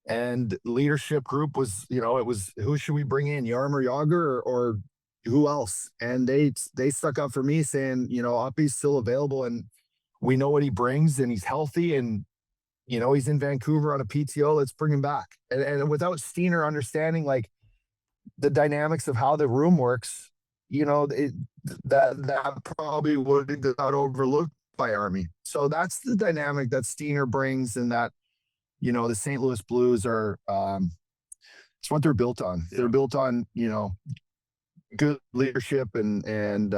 and leadership group was, it was, who should we bring in, Jaromir Jagr or who else? And they stuck up for me saying, Uppy's still available and we know what he brings and he's healthy and, he's in Vancouver on a PTO, let's bring him back. And without Steiner understanding like the dynamics of how the room works, that probably would have got overlooked by Army. So that's the dynamic that Steiner brings, and that, the St. Louis Blues are, it's what they're built on. Yeah. They're built on, good leadership and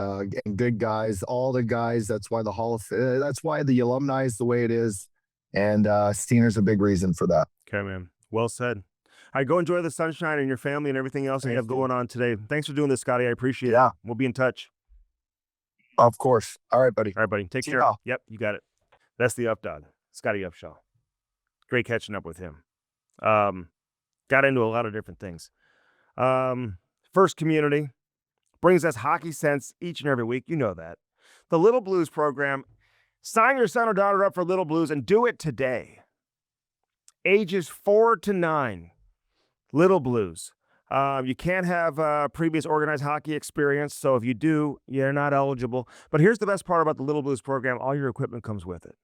good guys, all the guys. That's why that's why the alumni is the way it is. And Steiner's a big reason for that. Okay, man. Well said. All right, go enjoy the sunshine and your family and everything else you have going on today. Thanks for doing this, Scottie. I appreciate it. We'll be in touch. Of course. All right, buddy. All right, buddy. Take care. Yep, you got it. That's the Up Dog, Scottie Upshall. Great catching up with him. Got into a lot of different things. First Community brings us hockey sense each and every week. You know that. The Little Blues program. Sign your son or daughter up for Little Blues and do it today. Ages 4 to 9. Little Blues. You can't have previous organized hockey experience. So if you do, you're not eligible. But here's the best part about the Little Blues program. All your equipment comes with it.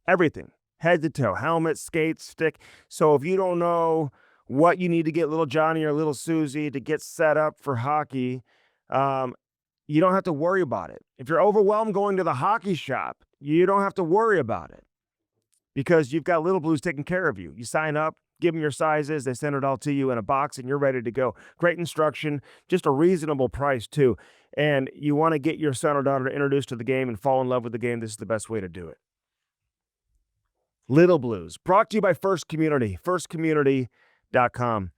Everything, head to toe, helmet, skates, stick. So if you don't know what you need to get little Johnny or little Susie to get set up for hockey, you don't have to worry about it. If you're overwhelmed going to the hockey shop, you don't have to worry about it because you've got Little Blues taking care of you. You sign up, give them your sizes, they send it all to you in a box, and you're ready to go. Great instruction, just a reasonable price too. And you want to get your son or daughter introduced to the game and fall in love with the game, this is the best way to do it. Little Blues, brought to you by First Community, firstcommunity.com.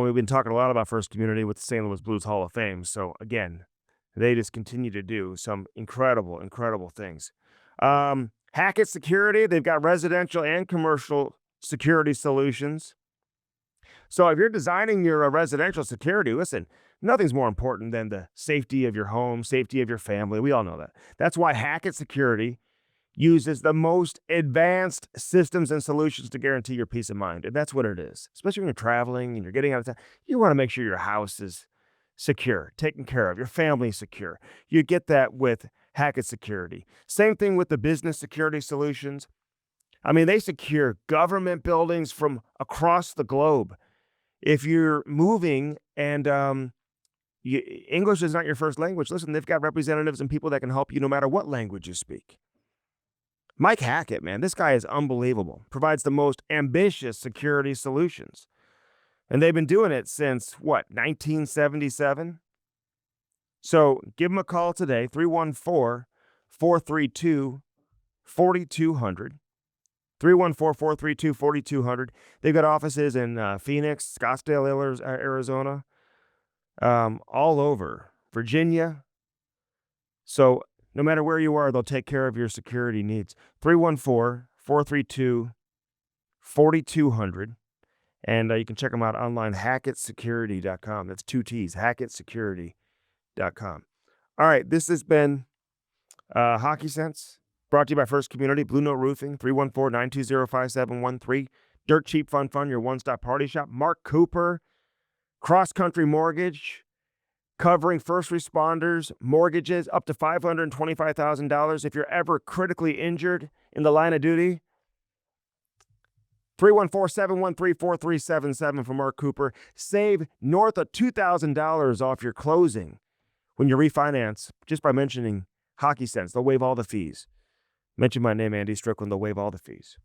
We've been talking a lot about First Community with the St. Louis Blues Hall of Fame. So again, they just continue to do some incredible, incredible things. Hackett Security, they've got residential and commercial security solutions. So if you're designing your residential security, listen, nothing's more important than the safety of your home, safety of your family. We all know that. That's why Hackett Security uses the most advanced systems and solutions to guarantee your peace of mind. And that's what it is. Especially when you're traveling and you're getting out of town, you want to make sure your house is secure, taken care of, your family secure. You get that with Hackett Security. Same thing with the business security solutions. I mean, they secure government buildings from across the globe. If you're moving and English is not your first language, listen, they've got representatives and people that can help you no matter what language you speak. Mike Hackett, man, this guy is unbelievable. Provides the most ambitious security solutions. And they've been doing it since, 1977? So give them a call today, 314-432-4200. 314-432-4200. They've got offices in Phoenix, Scottsdale, Arizona, all over, Virginia. So no matter where you are, they'll take care of your security needs. 314-432-4200. And you can check them out online, HackettSecurity.com. That's 2 T's, HackettSecurity.com. All right, this has been Hockey Sense, brought to you by First Community, Blue Note Roofing, 314-920-5713. Dirt Cheap Fun, your one-stop party shop. Mark Cooper, Cross Country Mortgage, covering first responders, mortgages up to $525,000 if you're ever critically injured in the line of duty. 314-713-4377 for Mark Cooper. Save north of $2,000 off your closing when you refinance just by mentioning Hockey Sense. They'll waive all the fees. Mention my name, Andy Strickland. They'll waive all the fees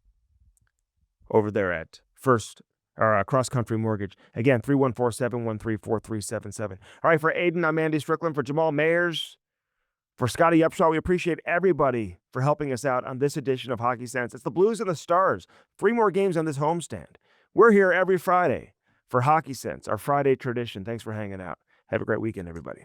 over there at Cross Country Mortgage. Again, 314-713-4377. All right, for Aiden, I'm Andy Strickland. For Jamal Mayers, for Scottie Upshall, we appreciate everybody for helping us out on this edition of Hockey Sense. It's the Blues and the Stars. 3 more games on this homestand. We're here every Friday for Hockey Sense, our Friday tradition. Thanks for hanging out. Have a great weekend, everybody.